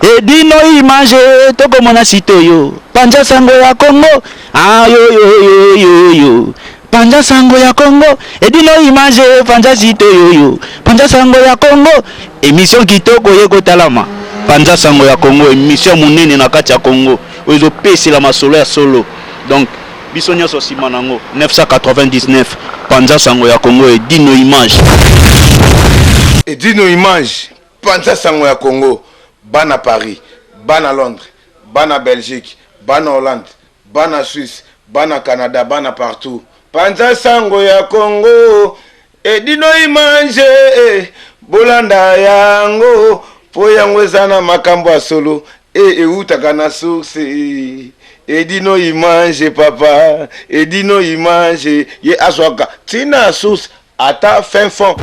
Edino image toko mona sitoyo Panja sango ya Congo yo Panja sango ya Congo Edino image Panja sitoyo Panja sango ya Congo émission kitoko yeko talama Panja sango ya Congo émission munene na kati ya Congo ozo pesi la masolo ya solo donc biso nyonso sima nango 999 Panja sango ya Congo Edino image Panja sango ya Congo bana Paris, bana Londres, bana Belgique, bana Hollande, bana Suisse, bana Canada, bana partout. Panja sango ya Congo, Edino image, bolanda yango, po yango ezana makambo ya solo, eutaka na source. Edino image papa, Edino image, ye aswaka, tina source, ata fin fond.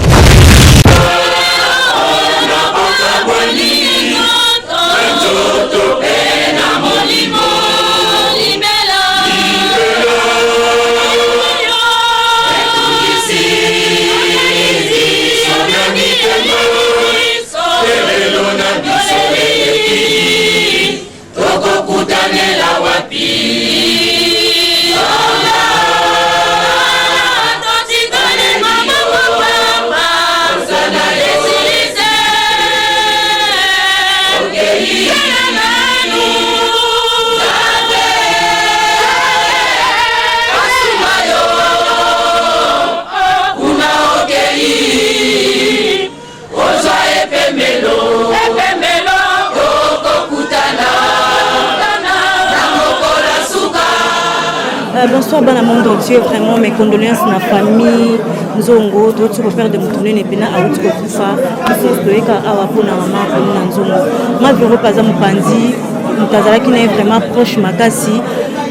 Bonsoir, bon monde entier, vraiment mes condoléances à la famille, Nzongo, tout le père de Moutoune Nepina, à Outko Kufa, Kifos de Eka, Awapona, Maman, Pamina Nzongo. Ma bureau, pas à Moupandi, Moutazala qui est vraiment proche, Makasi,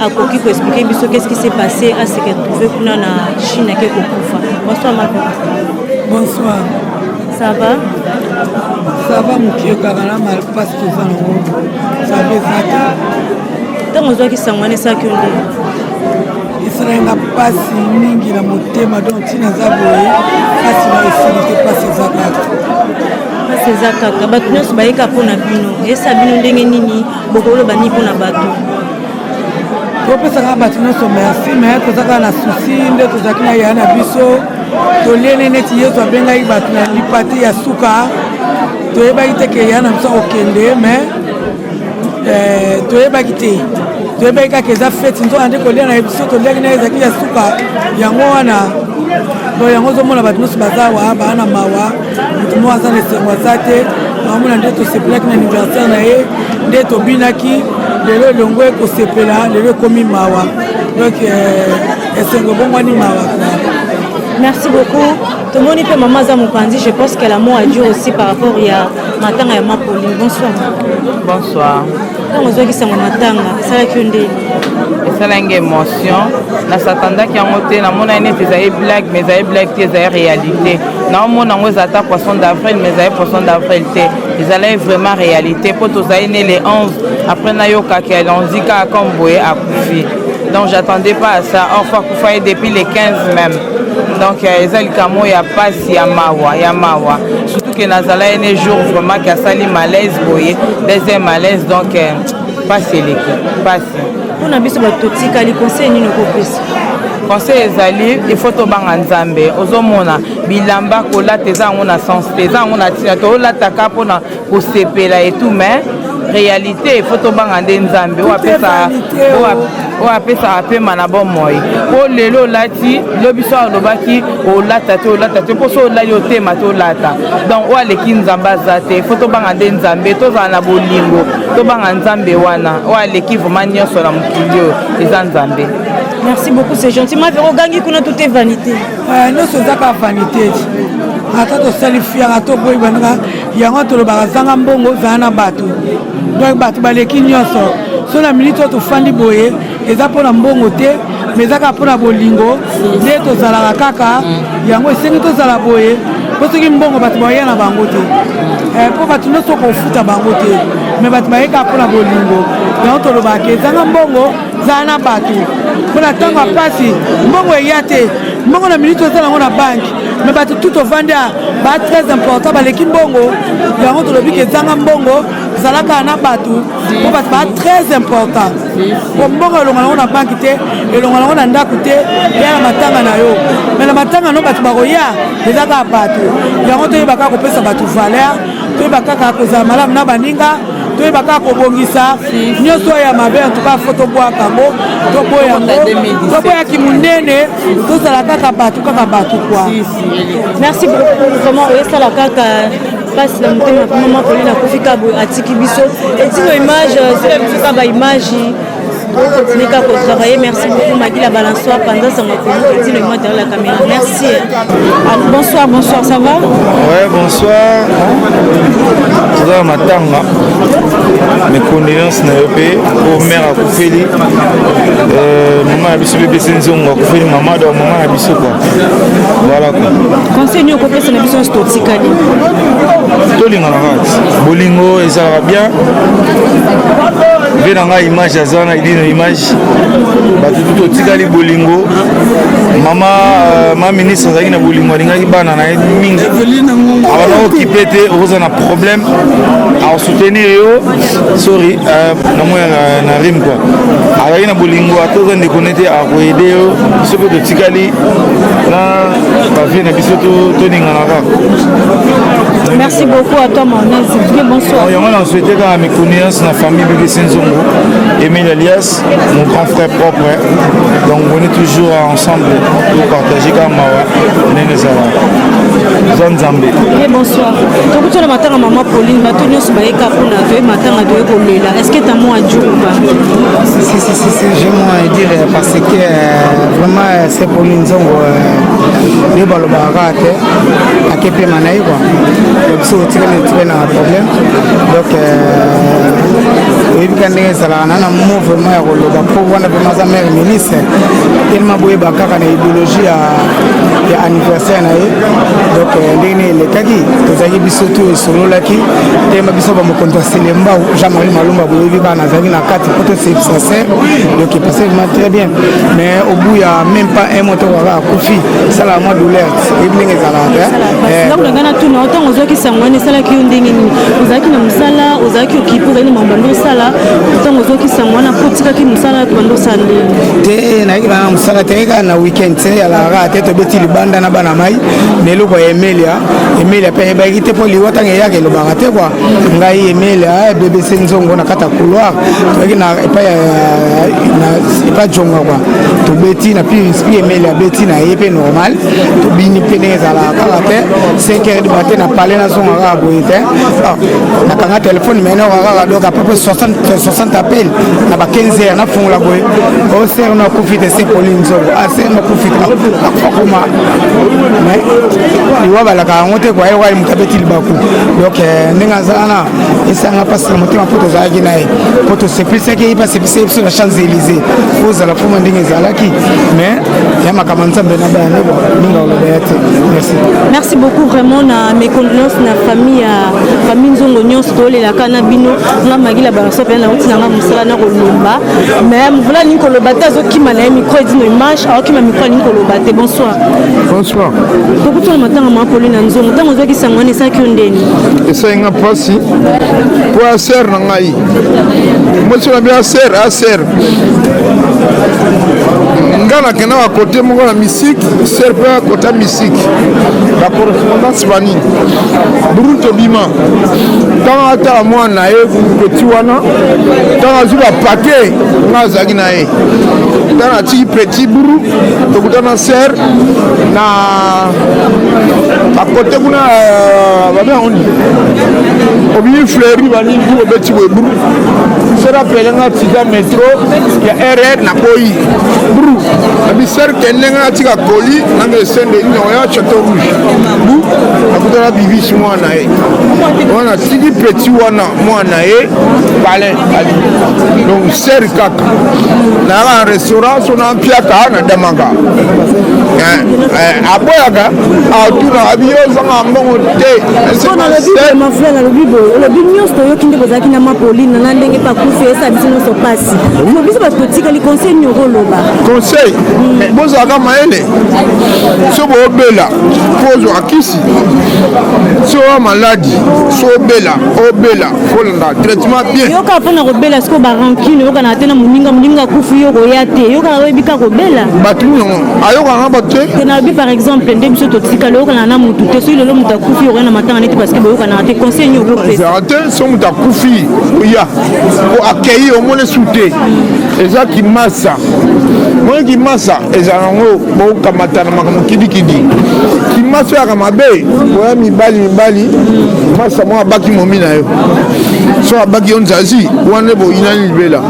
à Koki pour expliquer qu'est-ce qui s'est passé à ce qu'elle trouvait qu'on a en Chine à Keko Kufa. Bonsoir, ma bureau. Bonsoir. Ça va? Ça va, mon pied, Karana, mal passe tout ça, ça va, ça va. Tant on voit qu'ils sont ça que esalenga pasi mingi na motema donc tina za boye pasi na esilite pasi eza kaka bato nyonso bayeka mpona bino esa bino ndenge nini bokoloba nini mpona bato topesaka bato nyonso merci me tozalaka na susi nde tozalaki na ya na biso toliene neti yesu abengaki bato na lipate ya suka toyebaki te ke ya na biso kokende me toyebaki te toyebaki kaka eza feti nzoka nde kolia na biso toliaki na ezalaki ya suka yango wana do yango ozomona bato nyonso baza wa baa na mawa motu moko aza na esengo aza te naomona nde tosepelaki na anniversaire na ye nde tobinaki lelo elongo ekosepela lelo ekomi mawa donc esengo ebongwani mawa. Merci beaucoup. Tout le monde peut maman Zamoupanzi, je pense qu'elle a mot à dire aussi par rapport à Matanga et Mapoli. Bonsoir. Bonsoir. Quand on voit que c'est Matanga, ça a qu'une idée. Ça a une émotion. Na s'attendait qu'il y a un côté, na mon année, c'est une blague, mais c'est une blague, c'est une réalité. Na mon année, c'est un poisson d'avril, mais c'est un poisson d'avril. Ils allaient vraiment réalité. Pour tous les 11, après Nayoka, qui a dit qu'à Kamboé, à Koufi. Donc j'attendais pas à ça. Enfin, Koufaye depuis les 15 même. Donc il y a pas si Mawa. Surtout que Nazala est un jour vraiment qui a sali malaise, deuxième malaise, donc pas si l'équipe. Pas si. On a vu ce que les conseils ni nos conseil ezali il faut to banga nzambe ozomona bilamba kola teza ngona sens teza ngona tina to la taka pona ko sepela et tout mais réalité il faut to banga nzambe o apesa apema na bon moy ko lelo lati lobiso alobaki o lata te po so la yo tema to lata donc o aleki nzamba zate faut to banga nzambe to za na bolingo to banga nzambe wana o aleki vraiment nyoso na mukilio eza nzambe. Merci beaucoup, c'est gentil. Ma véro gangi kuna tout est vanité. Nous sommes pas vanité. Attends, sali fier ato boy bananga yango to ba zanga mbongo zana bato. Donc bato baleki nyonso. So na minute to fandi boye eza pona mbongo te mais ezaka pona bolingo nde to zala kaka yango esengi to zala boye posoki mbongo bato baya na bango te. Po bato nyonso ko futa bango te mais bato bayeka pona bolingo. yango to loba ke zanga mbongo zana bato. Pour la tango pasi mbongo eyate mbongo na minute ozala ngo na banki mais bato tout ovandi ba très important baleki mbongo yango tolobi ke ezanga mbongo ezalaka na bato po bato ba très important po mbongo elonga nango na banki te elonga nango na ndako te eya na matanga na yo mais na matanga no bato bakoya ezaka bato yango toyebaka kopesa bato valeur toyebaka kaka kozala malamu na baninga toyebaka kobongisa nyonso ya mabe en tout cas fo tobwaka yango toboya yango toboyaki monene tozala kaka bato kwa. Merci beaucoup vraiment oyesala kaka pasi na motema mama Pauline akufika atiki biso etino image sela biso ka ba image continuer à travailler. Merci beaucoup Magui la balançoire pendant son appel. Dis le moi derrière la caméra. Merci. Bonsoir, ça va? Ouais, bonsoir. Bonsoir Matanga. Mes condoléances na yopé au maire à Koufeli. Maman a biso bébé Senzongo Koufeli maman do maman a biso quoi. Voilà quoi. Conseil nous copé c'est na biso stotikali. Tolinga na rat. Bolingo ezala bien. Venanga image azana idino image batu tout tikali bolingo ma ministre azaki na bolingo alingaki bana na mingi abana occupé te oza na problème a soutenir yo sorry na moya na rim quoi azaki na bolingo atoza ndeko nete akoyede yo biso mpe totikali na bavie na biso toninga na kaka. Merci beaucoup à toi mon aise. Bonsoir. Yango na souhaité ka mes connaissances na famille bébé Senzongo, Emile Alias, mon grand frère propre. Donc on est toujours ensemble pour partager comme mawa Nenezala. Zone Zambé. Bonsoir. Donc tu as matin à maman Pauline, bato nyonso baeka pour na deux matin à deux kolela. Est-ce que tu as mot à dire ou pas? Si, j'ai mot à dire parce que vraiment c'est Pauline Zongo de balobarate à kepe manaï quoi. Donc si tu as un problème donc oyebika ndenge ezalaka na mouvement ya koloba mpo wana mpe maza mare ministre tellement boyeba kaka na idéologie ya anniversaire na ye donc ndenge ne elekaki tozalaki biso to esololaki tema biso bamokonzi ya Selemba Jean-Marie Malumba boyebi kaka nazalaki na kati po tosepisa ser donc passé vraiment très bien mais au bout ya même pas un mois tokaka akufi esalaka mwa douleur oyebi ndenge ezalaka te tuna otango ozwaki sango wana esalaki yo ndenge nini ozalaki na mosala ozalaki okipe ozali na mabando osala otango ozwaki sango wana po otikaki mosala bando osala ndenge te nayaki bana mosala te kaka na weekend te yalaka te tobeti libanda na bana mai na eloko ya Emelia mpe eyebaki te mpo liwa ntango eyaka elobaka te kua ngai Emelia BBC Nzongo na kati ya couloir toyaki na epa jonga kua tobeti na pi Emelia beti na ye mpe normal tobini mpe ndenge ezalaka kaka te 5 heures du matin na pale nazonga kaka boye te nakanga telefone mene kaka donc à peu près 60 appels na ba 15 heures nafungola boye oser na kufite se Pauline Nzongo aser na kufite akoma mais liwa balaka yango te kwa ewa mutabeti libaku donc ndenge azalana esanga pasi na motema mpo tozalaki na ye mpo toseplisaki ye pasepisa ye biso na Champs-Élysées ozala foma ndenge ezalaki mais ya makambo nzambe na bana ninga oloba ya te. Merci beaucoup vraiment na mes condoléances na famille Nzongo nyonso tolelaka na bino nga Magui la balançoire pe na uti nanga mosala na kolomba mais mvula ningi koloba te azokima na ye micro edino image aokima micro ningi koloba te. Bonsoir. Bonsoir. Beaucoup de matanga ma Pauline na Nzongo ntango ozwaki sango wana esalaki yo ndeni esalinga mpasi po aser na ngai mosi na bi aser nga nakenda bakote moko na misike ser mpe akota misike bacorrespondance banini buru tobima ntango atala mwana na ye peti wana ntango azwi bapake nga azalaki na ye ntango atiki peti buru tokutana ser na bakote kuna babeoni obimi fleuri banini buru obeti boye buru ser apelenga tida metro ya RR na boyi buru abiser kendenga atika koli nanga esende inoya chateau rouge bu akutana bibisi mwana ye wana tiki peti wana mwana ye bale donc ser kaka na restaurant so na piaka na demanga aboyaka atuna abiyo zanga mbongo te le nyonso toyoki nde bozalaki na mapoline na ndenge pakufi esa biso nyonso pasi biso bato totikali conseil nyoko oloba conseil bozalaka mayele so boobela po ozwaka kisi so oa maladi so obela kolanda traitement bien yoka mpona kobela siko barancune yokana te na moninga akufi yo koya te yokana oyebika kobela bato nyongo ayokana bato te nabi par exemple nde biso totikali oyokana na motu te soki lelo moto akufi yokoya na matanga neti parce que boyokana te conseil nyoko ezala te so moto akufi oya po akei omone su te eza kimasa moni kimasa ezala yango bokamata na makambo kidikidi kimasa oyaka mabe oya mibali masa mwa abaki momi na yo so abaki yo nzazi wana boyinani libela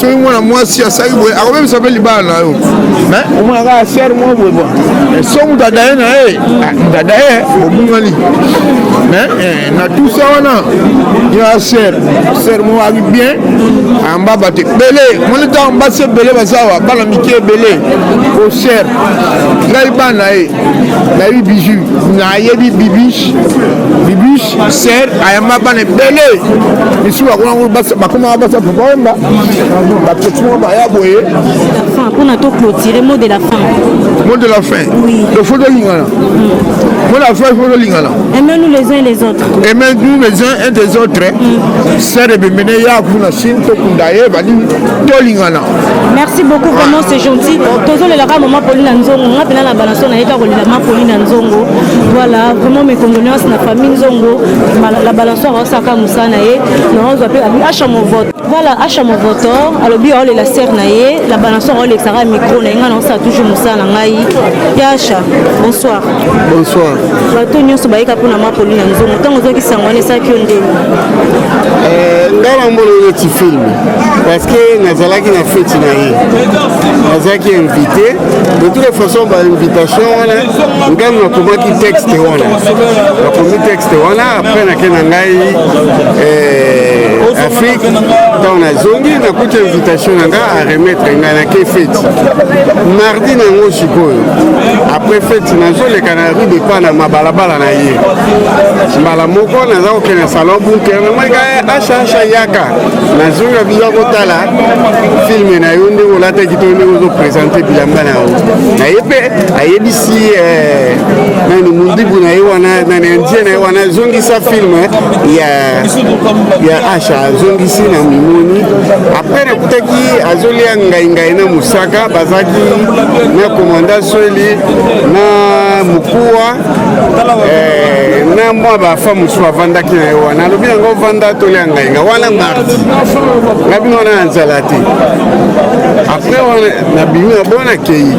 soki mwana mwasi asaki boye akobebisa mpe libala na yo mais omonaka asere mwa boye bwa so moto adaye na ye ndadaye obungani mais na tout ça wana yo asere mo aki bien amba bate bele moni ntango basi ebele bazawa bana mike ebele osere ngai bana ye nayebi biju nayebi bibiche ser ayamba bana ebele misu bakomaka basa papa wemba bapetima baya boye mpona to clôturer mot de la fin oui il faut tolingana mot de la fin il faut tolingana aimez-nous les uns et les autres aimez-nous les uns et des autres ser ebembene ya kuna chine tokunda ye badi tolingana merci beaucoup vraiment c'est gentil tozolelaka mama Pauline na nzongo nga pena na balanso na yeka kolela mama Pauline na nzongo voilà vraiment mes condoléances na famille nzongo la balanso akosaka mosala na ye naozwa mpe abi acha mon vote voilà acha mon voteur alobi aolela ser na ye la balanso aolekisaka micro na ye nga naosala toujours mosala na ngai ya acha bonsoir bato nyonso bayeka mpona mama Pauline na nzongo ntango ozokisanga wana esaki yo ndeni ngai namona neti filme parce que nazalaki na feti na ye nazalaki invité de toute façon bainvitation wana ngai nakomaki texte wana après nake na ngai Afrique ntango nazongi nakuti invitation na ngai aremettre ngai nake feti mardi nango sikoyo après feti nazoleka na rue de Panama balabala na ye mbala moko naza kokende salon bunker namonika asha yaka nazonga biza kotala filme na yo ndenge olataki to ndenge ozopresente bilamba na yo naye mpe ayebisi nani mundibu na ye wana nani indien na ye wana azongisa filme ya asha azongisi na mimoni apres nakutaki azolia ngai na musaka bazaki na komanda sweli na mukuwa na mwa bafa mosusu avandaki na ye wana alobi yango vanda tolia ngai wana mardi na bino wana na nzala te apres wana na bimi na bona kei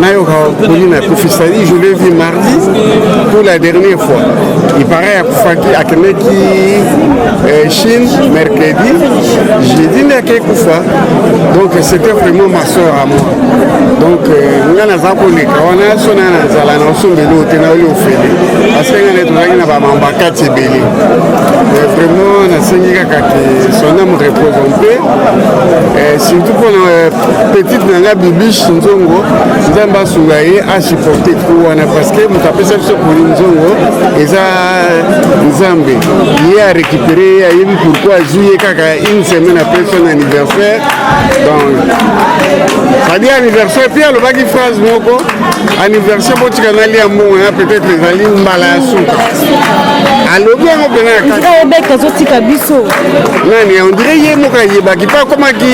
nayoka Pauline akufi sali je l'ai vu mardi pour la dernière fois il paraît akufaki akendeki Chine mercredi jeudi nde akekufa donc c'était vraiment ma soeur à moi donc nga naza koleka wana so na nzala na osombeli ote na oli ofele parce que nga nde tozalaki na bamamba kati ebele vraiment nasengi kaka ke son âme repose un peu surtout mpona petite na nga bibiche nzongo nzambe asunga ye asupporte ku wana parce que moto apesa biso poli nzongo eza nzambe ye arécupéré ayebi pourquoi azwi ye kaka une semaine après son anniversaire donc sadi anniversaire puis alobaki phrase moko anniversaire botika nalia mbongo ya peut-être ezali mbala ya suka alobi yango pena ya kaka azotika biso nani on dirait ye moko ayebaki mpe akomaki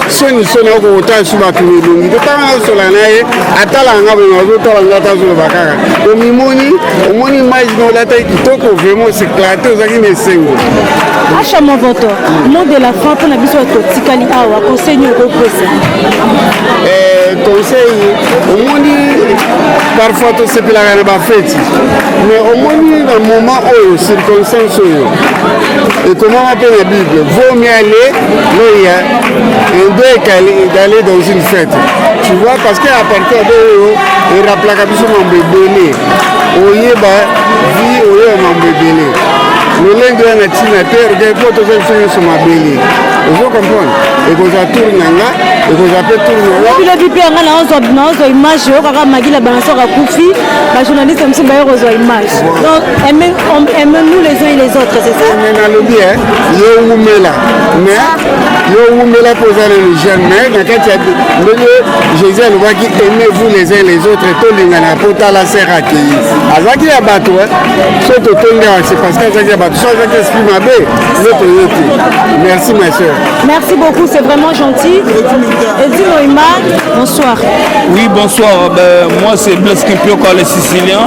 soni okokota su bato elongi totanga osola na ye atalanga beno azotala nga tazoloba kaka omoni image na olataki kitoko vraiment séclate ozalaki na esengo acha mon voto mot de la fin mpona biso totikali awa conseil nini okopesa conseil omoni parfois tosepelaka na bafeti mais omoni na moment oyo circonstance oyo ekomama mpe na bible vaut mieux aller loya un deux d'aller dans une fête tu vois parce que à partir de oyo eraplaka biso mambo ebele oyeba vie oyeba mambo ebele lolenge wana ntina te regarde po toza biso nyonso mabele ozo comprendre ekozwa tour na nga ekozwa mpe tour na nga bilobi mpe yanga naozwa image oyo kaka magila balansor akufi bajournaliste mosusu baye kozwa image donc aime-nous les uns et les autres c'est ça mais nalobi yo wumela mais yo wumela mpo oza nano jeune mais na kati ya ndenge jésus alobaki aimez-vous les uns les autres tolingana mpo tala ser akei azalaki ya bato so totongi awa c'est parce que azalaki ya bato so azalaki esprit mabe yo toye te merci ma soeur merci beaucoup c'est vraiment gentil Eddy Noima bonsoir oui bonsoir moi c'est Blaise Kimpioka le Sicilien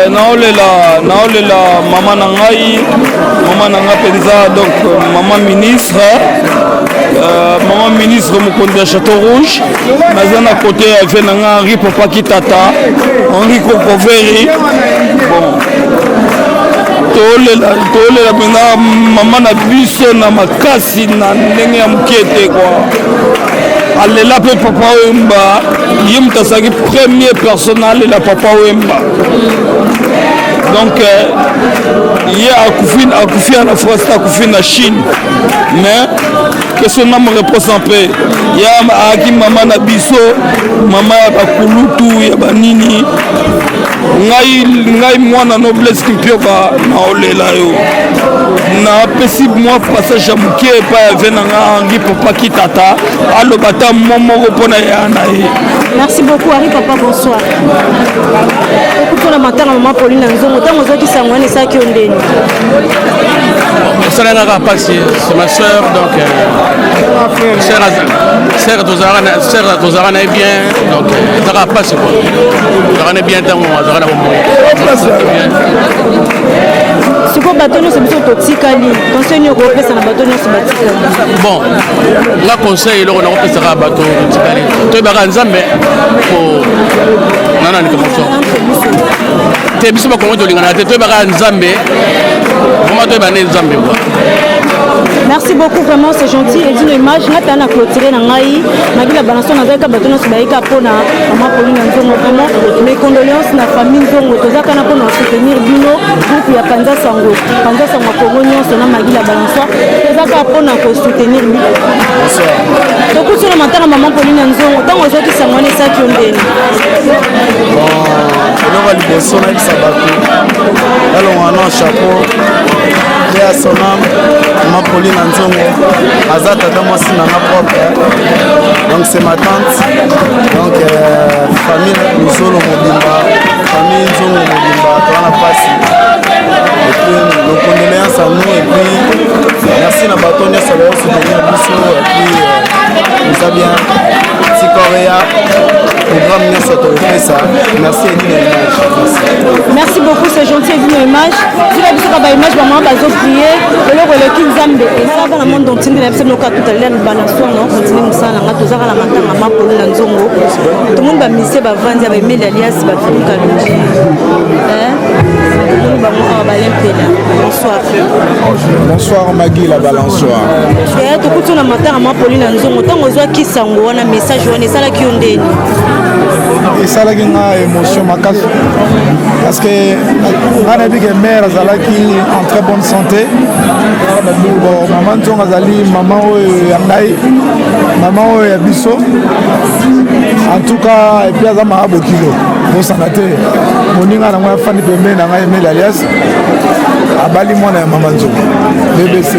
naolela mama na ngai mpenza donc mama ministre mokonzi ya Château Rouge naza na kote ya ve na nga Henri Papa Kitata Henri Kokoveri bon tolela mpenza mama na biso na makasi na ndenge ya mokie te kwa alela mpe papa Wemba ye moto azalaki premier personne alela papa Wemba donc ye akufi na France akufi na Chine mais que son âme repose en paix ya aki mama na biso mama ya bakulutu ya banini ngai mwana Blaise Kimpioka naolela yo napesi mwa passage ya mokie epai ya ve na nga Henri Papa Kitata aloba ta moko mpona ya na ye merci beaucoup Henri Papa bonsoir okutuna matanga mama Pauline na nzongo ntango ozokisa ngwana esaki yo ndeni osalangaka pasi c'est ma soeur donc sœur tozalaka na ye bien donc ezalaka pasi quoi tozalaka na bien ntango azalaka na bomoi sikoyo bato nyonso biso totikali conseil nini okopesa na bato nyonso batikali bon nga conseil eloko nakopesaka bato totikali toyebaka nzambe po nananikamso te biso bakongo tolingana te toyebaka nzambe vraiment toyeba ne nzambe quoi merci beaucoup vraiment c'est gentil Eddy Noima ngata na clôturer na ngai magila balanso nazalaka bato nyonso bayika mpona mama Pauline Nzongo vraiment mes condoléances na famille Nzongo tozalaka na mpona soutenir bino groupe ya Panza Sango Kongo nyonso na magila balanso tozalaka mpona kosoutenir bino tokuti na matanga mama Pauline Nzongo ntango ozokisa ngwana esaki yo ndeni eloko liboso nayebisa bato yalongwa na chapeau te ya sonam mama Pauline Nzongo aza tata mwasi nanga propre donc c'est ma tante donc famille Luzolo Mobimba famille Nzongo Mobimba towana pasi et puis nos condoléances à nous et puis merci na bato nyonso baosoutenir biso et puis eza bien Sikorea programme nyonso tokopesa merci Eddy Noima merci beaucoup c'est gentil Eddy Noima zila biso ka baimage bamama bazoprie eloko eleki nzambe ezalaka na monde entier nde na biso noka totalela balansoir na okontinue mosala na nga tozalaka na matanga mama Pauline Nzongo tomoni bamisie bavandi ya baemeli alias bafilika longi tomoni bango awa balempela bonsoir Magui la balansoir tokuti na matanga mama Pauline Nzongo ntango ozwaki sango wana message wana esalaki yo ndeni esalaki nga émotion makasi parce que nga nayebi ke mare azalaki en très bonne santé bon mama Nzongo azali mama oyo ya ngai mama oyo ya biso en tout cas epuis aza maka bokilo bosanga te moninga nango afandi pembeni na ngai Emile alias abali mwana ya mama Nzongo BBC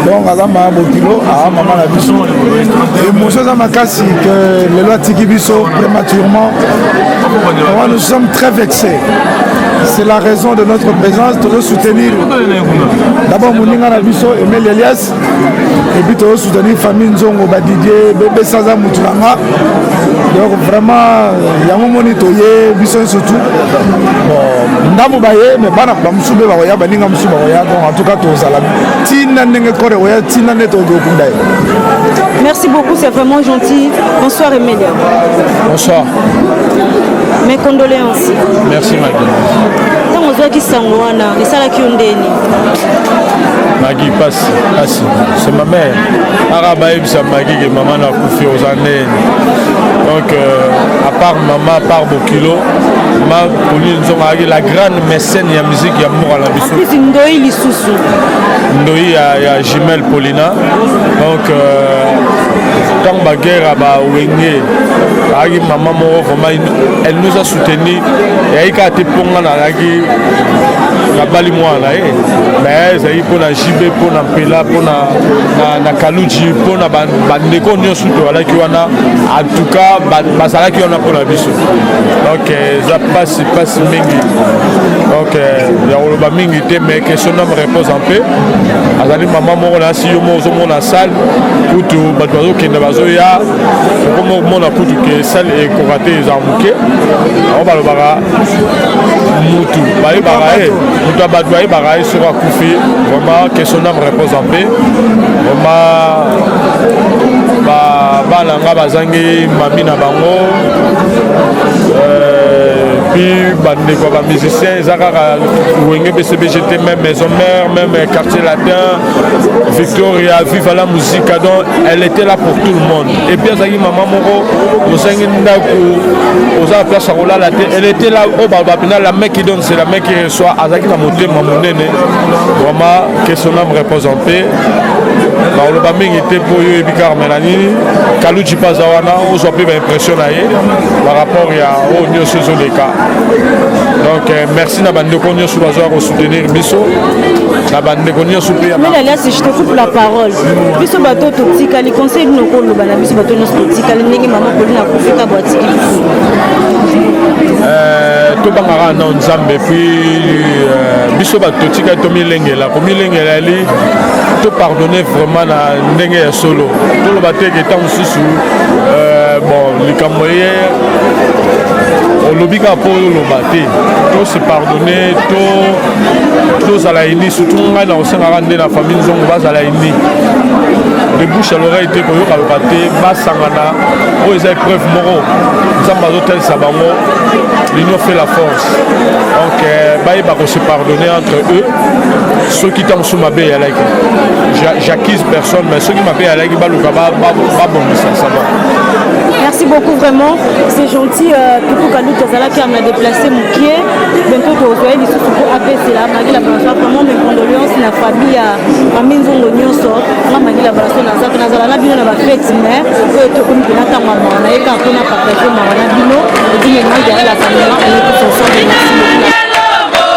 donc aza maka bokilo awa mama na biso émotion eza makasi que lelo atiki biso prématurément nous sommes très vexés c'est la raison de notre présence de soutenir d'abord moninga na biso Emile Elias et puis de soutenir famille Nzongo Badidier bébé Saza Moutoulanga donc vraiment yango moni toye biso surtout bon ndamu baye mais bana bamusube bakoya baninga musuba bakoya donc en tout cas tozala tina ndenge kore oya tina neto okunda. Merci beaucoup, c'est vraiment gentil. Bonsoir Emilia. Bonsoir. Mes condoléances. Merci Magdalene. Ntango ozwaki sango wana esalaki yo ndeni? Magui passe. C'est ma mère. Arabaïb, c'est Magui que maman a couffé aux années. Donc, à part maman, à part Bokilo, la grande mécène de la musique, il y a Moura la Bissou. En plus, Ndoyi Lissoussou. Ndoyi, il y a Jimel Paulina. Donc, quand la guerre a Wenge, maman, elle nous a soutenus. Et elle a été pour moi, na bali mwana mais ezali mpona jibe mpona mpela mpona kaluji mpona bandeko nyonso tozalaki wana en tout cas bazalaki wana mpona biso donc eza pasi mingi donc ya koloba mingi te mais question na me repose en paix azali mama moko nasi yo moko ozomona salle kutu bato bazokende bazoya okomona kutu ke salle ekoka te eza moke ao balobaka mutu bayebaka mutu abato bayebaka ye soko akufi vraiment que son âme repose en paix vraiment bana nga bazangi mami na bango puis bandeko ba musicien eza kaka wenge BCBGT même maison mère même quartier latin Victoria vive la musique donc elle était là pour tout le monde et puis azangi maman moko osangi ndako oza place à rola la elle était là au babapina la mec qui donne c'est la mec qui reçoit azangi na motema monene vraiment que son âme repose en paix ba mingi te po yo ebikar melani kaluji pazawana ozwa pe ba impression na ye par rapport ya o nyonso ezoleka. Donc merci na bande konyo sur bazwa ko soutenir biso na bande konyo sur pe mais là si je te coupe la parole biso bato totika les conseils no ko lo bana biso bato no totika ndenge mama ko na kufika boatiki to bangara na nzambe puis biso bato totika to milengela ko milengela li to pardonner vraiment na ndenge ya solo to lo bateke tant susu bon likambo ye olobika po oloba te to se pardonner to zala ini surtout ngai na osengaka nde na famille nzongo bazala ini de bouche à l'oreille te koyoka loba te basangana oyo eza épreuve moko nzambe azotalisa bango l'union fait la force donc bayeba ko se pardonner entre eux soki ntango so mabe eyalaki j'accuse personne mais soki mabe eyalaki baluka babongisa sama. Merci beaucoup vraiment, c'est gentil. Tout le monde qui a déplacé mon pied. Bientôt, tu vas les sous pour apaiser là. Magie la balance, vraiment mes condoléances la famille à Aminzo Lognon sort. Magie la balance, na zaka na zala na bino na ba fête mais to comme que na ta maman na yeka ko na partager maman na bino et dit les gens derrière la caméra on est tous ensemble. Merci beaucoup. Jalombo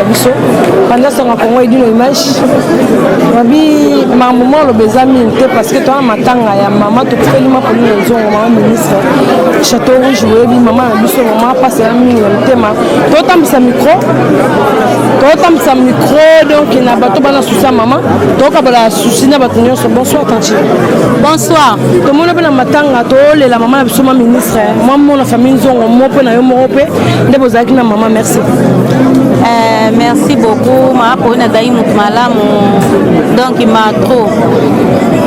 la biso pendant ce Congo et d'une image babi ma maman le bezami te parce que toi matanga ya maman to fait ma pour les gens maman ministre château rouge oui maman la biso maman passe la mine tema to tam sa micro donc na bato bana souci maman to ka bala souci na bato nyonso bonsoir tanti bonsoir to mona bana matanga to le la maman la biso ma ministre maman la famille zongo mo pe na yo mo pe nde bozaki na maman merci merci beaucoup ma pour na dai malamu donc il m'a trop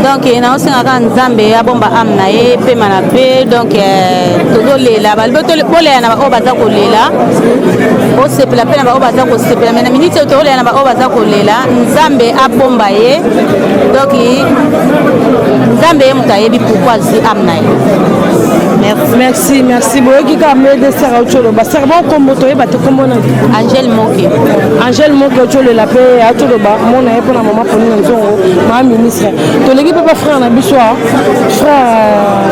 donc na osengaka nzambe abomba amna ye pe mana pe donc tozolela balbotolela na bao baza kolela osepela pe na bao baza kosepela mais na minute tozolela na bao baza kolela nzambe abomba ye donc nzambe ye moto ayebi pourquoi zi amna ye merci boyoki ka mede sera otolo ba serba kombo to yeba te kombo na Angel Moke otolo la pe atolo ba mona ye pona mama poni na nzongo ma ministre to legi papa frère na biso frère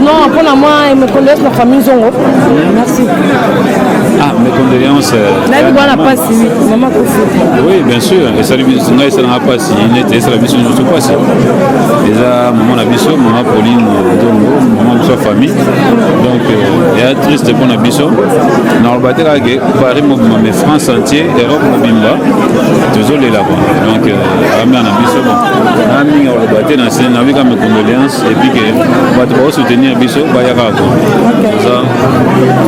non pona moi et me condoléances la famille Zongo merci mes condoléances là il doit la passer maman Kofi oui bien sûr et ça lui ça n'a pas si il était ça la mission ne se passe déjà maman na biso maman Pauline Zongo maman de sa famille donc il y a triste pour na biso na batela ke bari mo mais France entier Europe mobimba désolé là-bas donc amia na biso bon ami on batela na scène avec mes condoléances et puis que va te soutenir biso ba ya ka ko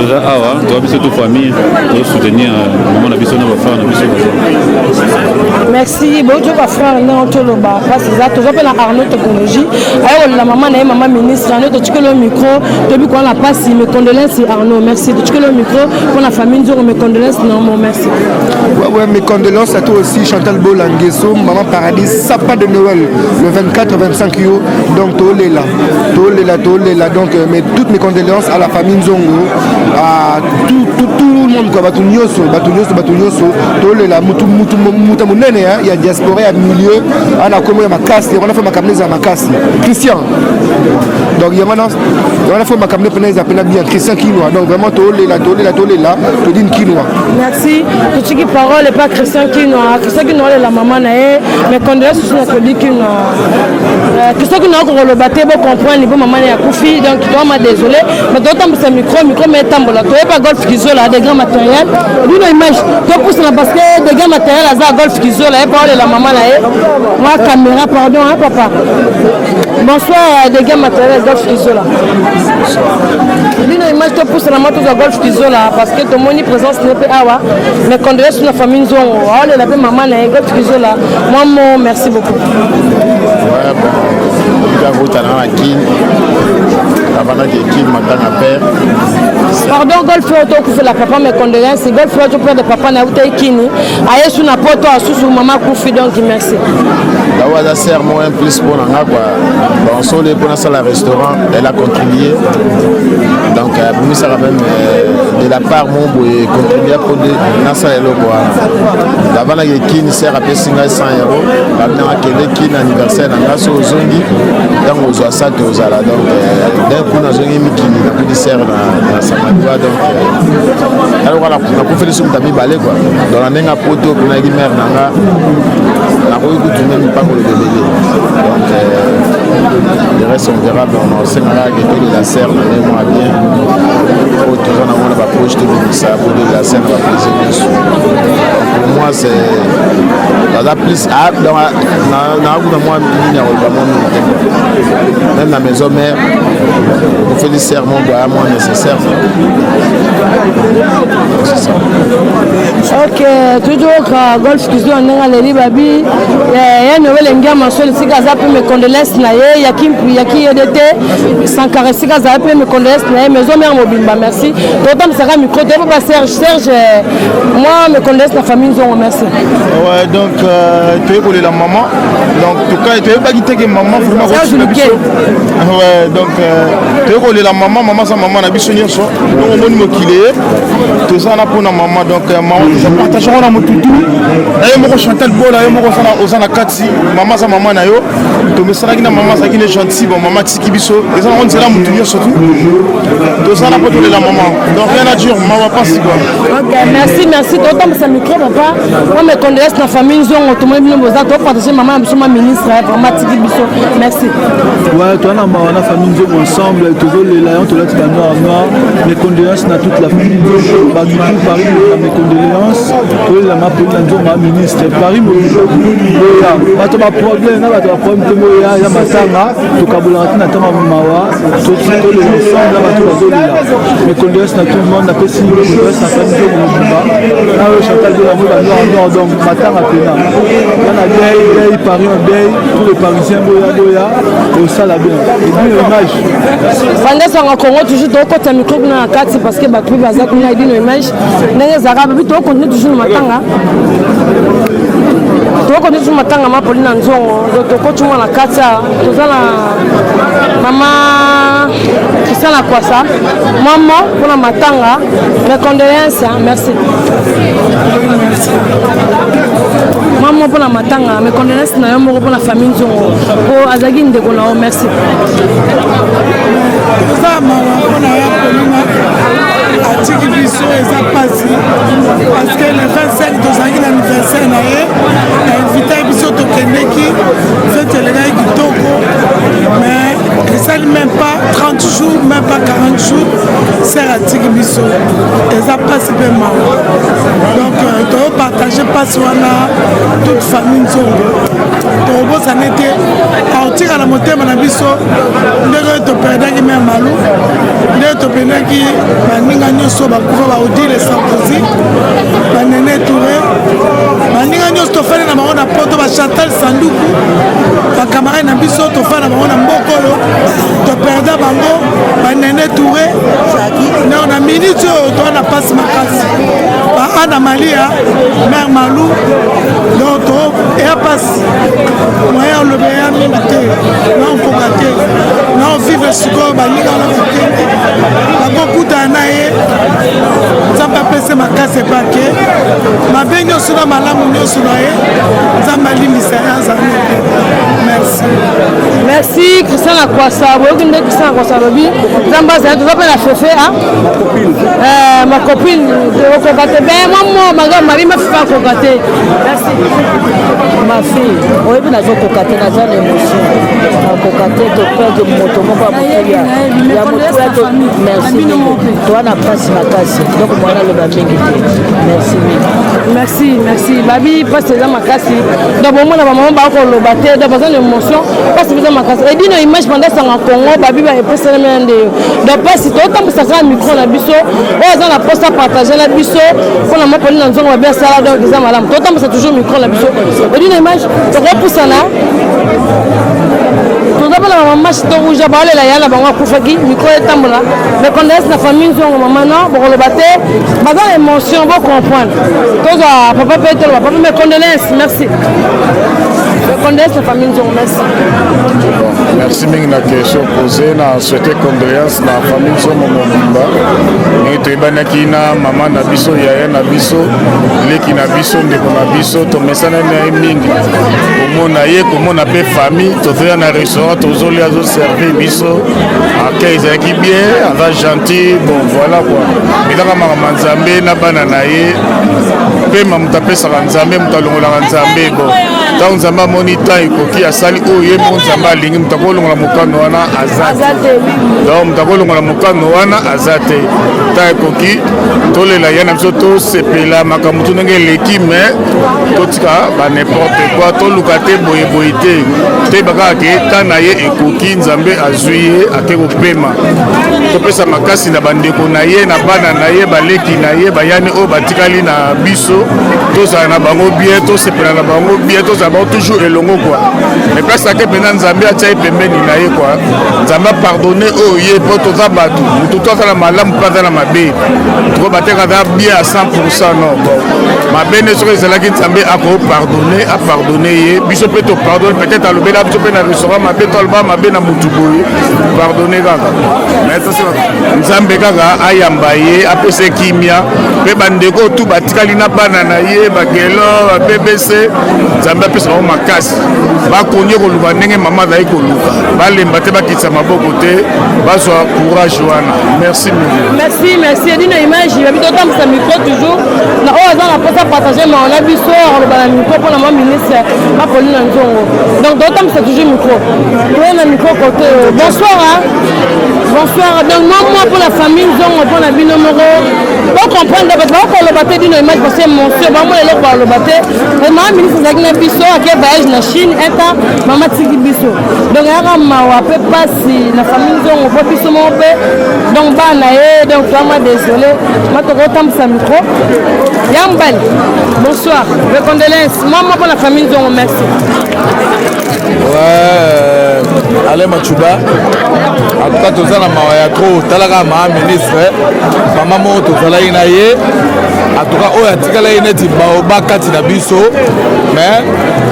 ça awa to biso toute famille to soutenir maman na biso na ba frère na biso merci beaucoup ba frère na otoloba parce que ça to appelle Arnaud technologie ayo la maman na maman ministre Arnaud to tiko le micro to bi ko la passe mes condoléances Arnaud merci to tiko le micro pour la famille Nzoro mes condoléances non merci ouais mes condoléances à toi aussi Chantal Bolanguesso maman Paradis sapin de Noël le 24-25 yo donc tolela donc mais toutes mes condoléances à la famille Nzongo à tout le monde quoi batu nyoso tolela mutu munene il y a diaspora à milieu ana comme ya makasi on a fait makamneza ya makasi Christian donc il y a maintenant on a fait makamne peneza pena bien Christian Kinoa donc vraiment tolela to din Kinoa merci tout ce qui parole pas Christian Kinoa la maman na mais condoléances sur la politique Christian Kinoa ko le baté bo comprendre niveau maman ya Kofi donc toi m'a désolé mais d'autant que ce micro mais tambola toi pas golf qui là des grands matériels d'une image toi pousse là parce que des grands matériels à golf qui là et parole la maman là moi caméra pardon hein papa bonsoir des grands matériels golf qui là d'une image toi pousse la moto golf qui là parce que ton moni présence n'est pas awa mais condoléances sur la famille Nzongo on la paix maman là golf qui là moi merci beaucoup ouais bon route à la kin avant que kin matanga père pardon golf auto ku la papa mes condoléances golf auto père de papa na uta kini ayesu na poto asusu maman Kofi donc merci la wada sert moi un plus pour nga quoi bon sur les pour la restaurant elle a contribué donc pour ça même de la part mon boy contribuer pour de na ça le quoi avant que kin sert à payer 100 euros maintenant que kin anniversaire na so zongi donc aux ça que aux ala donc d'un coup na zongi mikini na pour sert na samadwa donc alors voilà pour faire sur tabi balé quoi dans la nenga poto pour na mère nanga na ko ku tumen pas pour le bébé donc le reste on verra dans c'est là que tout la serre na moi bien au toujours on va projeter ça pour la scène va plaisir pour moi c'est la plus dans na moi même la maison mère on fait des sermons à moi nécessaire c'est ça ok toujours golf qui on a les babi ya Noël ngama so sika za pe me condoléances na ye ya ki EDT sans caresser ka za pe me condoléances na ye maison mère mobimba merci d'autant ça ka micro de pas Serge moi me condoléances la famille Nzongo merci ouais donc tu es pour la maman donc en tout cas tu es pas quitter que maman vraiment ouais donc tu es pour la maman sa maman na biso nyonso donc on moni mokile tout ça na pour na maman donc maman partageons na motutu na yo moko Chantal Bola yo moko osana kati mama za mama na yo to mesalaki na mama za kile gentil bon mama tiki biso eza na nzela mutu yo surtout to sana po la maman donc rien à dire maman pas si quoi. OK, merci toi ça micro papa moi mes condoléances na famille nzongo to moi bino boza to partager maman biso ma ministre vraiment tiki biso merci. Ouais, toi na famille nzongo ensemble toujours les lions to la tika noir mes condoléances na toute la famille ba tout Paris mes condoléances to la ma pour la nzongo ministre Paris moya bato ba problème na bato ba problème to moya ya matanga to kabula na tama mawa to les ensemble là bato bazolila mes condoléances na tout le monde na pesi condoléances na famille de Mumba na yo Chantal de la Moula donc matanga pena na bien Paris en bien tous les parisiens boya au sala bien et puis l'image Fanda sanga Congo toujours to kota micro na kati parce que bato baza kuna idino image ndenge zaka babi to continue toujours matanga toko ndizo matanga mapoli na nzongo toko chuma na kata tozala mama kisana kwa ça maman pour matanga mes condoléances merci maman pour matanga mes condoléances na yo moko pour la famille nzongo ko azagi ndeko na merci ça maman pour na ya polina atiki biso eza pasi parce que le 25 tozalaki na anniversaire na ye na invité biso tokendeki fete elekaki kitoko mais esali même pas 30 jours même pas 40 jours ser atiki biso eza pasi mpe mawa donc topartage pasi wana toute famille nzongo tokobosana ete aotika na motema na biso ndenge toperdaki me malu ndenge topendaki baninga nyonso bakufa baodile Sarkozy banene Touré baninga nyonso tofani na bango na poto bachantal sanduku bacamarade na biso tofani na bango na mboka oyo toperda bango banene Touré na minute oyo toa na pasi makasi baana malia mare malou donc eya pasi moyen olobe eya mingi te na okoka te na ovivre sikoyo baninga wana kokende bakokutana na ye nzambe apese makasi epake mabe nyonso na malamu nyonso na ye nzambe alimbisa ye azali merci Christian Akwasa boyoki nde Christian Akwasa alobi nzambe azali toza mpe na fefe ma copine okoka te be mamo magambo mabi mafifa akoka te merci ma fille oyebi nazokoka te naza na émotion nakoka te toperde moto moko ya motuya ya motuya to merci mingi toa na mpasi makasi donc mwana aloba mingi te merci babi mpasi eza makasi donc bomona bamama bakoloba te donc baza na émotion mpasi eza makasi edino image panda sanga Congo babi baepeseleme nde yo donc mpasi totambwisaka micro na biso oyo aza na poste partage na biso mpona mapoli na nzongo babi asala donc eza malamu totambwisa toujours micro na biso edino image tokopusana tozabala bamamashi to rouge baolela ya na bango akufaki micro etambola mais condoléances na famille nzongo mama no bokoloba te baza na émotion bocomprendre tozwa papa mpe toloba papa mais condoléances merci condoléances na famille nzongo merci merci mingi na question posée na souhaité condoléances na famille nzongo mobimba ndenge toyebanaki na mama na biso yaya na biso leki na biso ndeko na biso tomesana na ye mingi komona ye komona mpe famille tozoya na restaurant tozolia azoserve biso ake ezalaki bien aza gentil bon voilà quoi ezaka makambo nzambe na bana na ye pema moto apesaka nzambe moto alongolaka nzambe bon ntango nzambe amoni temps ekoki asali oyo ye moko nzambe alingi moto akolongola mokano wana aza te donc moto akolongola mokano wana aza te temps ekoki tolela ye na biso tosepela makambo tu ndenge eleki mais totika banimporte quoi toluka te boyeboye te toyebaka ke temps na ye ekoki nzambe azwi ye ake kopema topesa makasi na bandeko na ye na bana na ye baleki na ye bayani oyo batikali na biso tozala na bango bien tosepela na bango bien tozala bango toujours elongo quoi mais place ake mpena nzambe atia ye pembeni na ye quoi nzambe apardonne oyo ye mpo toza bato motu to aza na malamu mpe aza na mabe toko bateka aza bien à 100% non bon mabe nde soki ezalaki nzambe akopardonne ye biso pe to pardonne peut-être alobela biso pe na restaurant mabe to alba mabe na mutu boye pardonner kaka mais ça c'est nzambe kaka ayamba ye apesa kimia pe bandeko tu batikali na bana na ye bagelo ba BBC nzambe apesa o makasi bakonye koluka ndenge mama azali koluka balemba te bakitisa maboko te bazwa courage wana merci merci edina image babi totambisa micro toujours na oyo aza na mposa partage ma ona biso aloba na micro mpona mwa ministre Apolline Nzongo donc totambisa toujours micro toye na micro côté bonsoir donc moi pour la famille Nzongo mpona bino moko bocomprendre bato bakoloba te dino image parce que monsieur bango eloko baloba te mama ministre azalaki na biso ake voyage na Chine eta mama tiki biso donc yaka mawa pe pasi na famille Nzongo po biso moko mpe donc bana ye donc vraiment désolé matokotambisa micro yambali bonsoir mes condoléances moi pour la famille Nzongo merci ouais Alain Machuba en tout cas toza na mawa ya trop talaka ma ministre mama moko tozalaki na ye en tout cas oyo atikala ye neti baoba kati na biso mais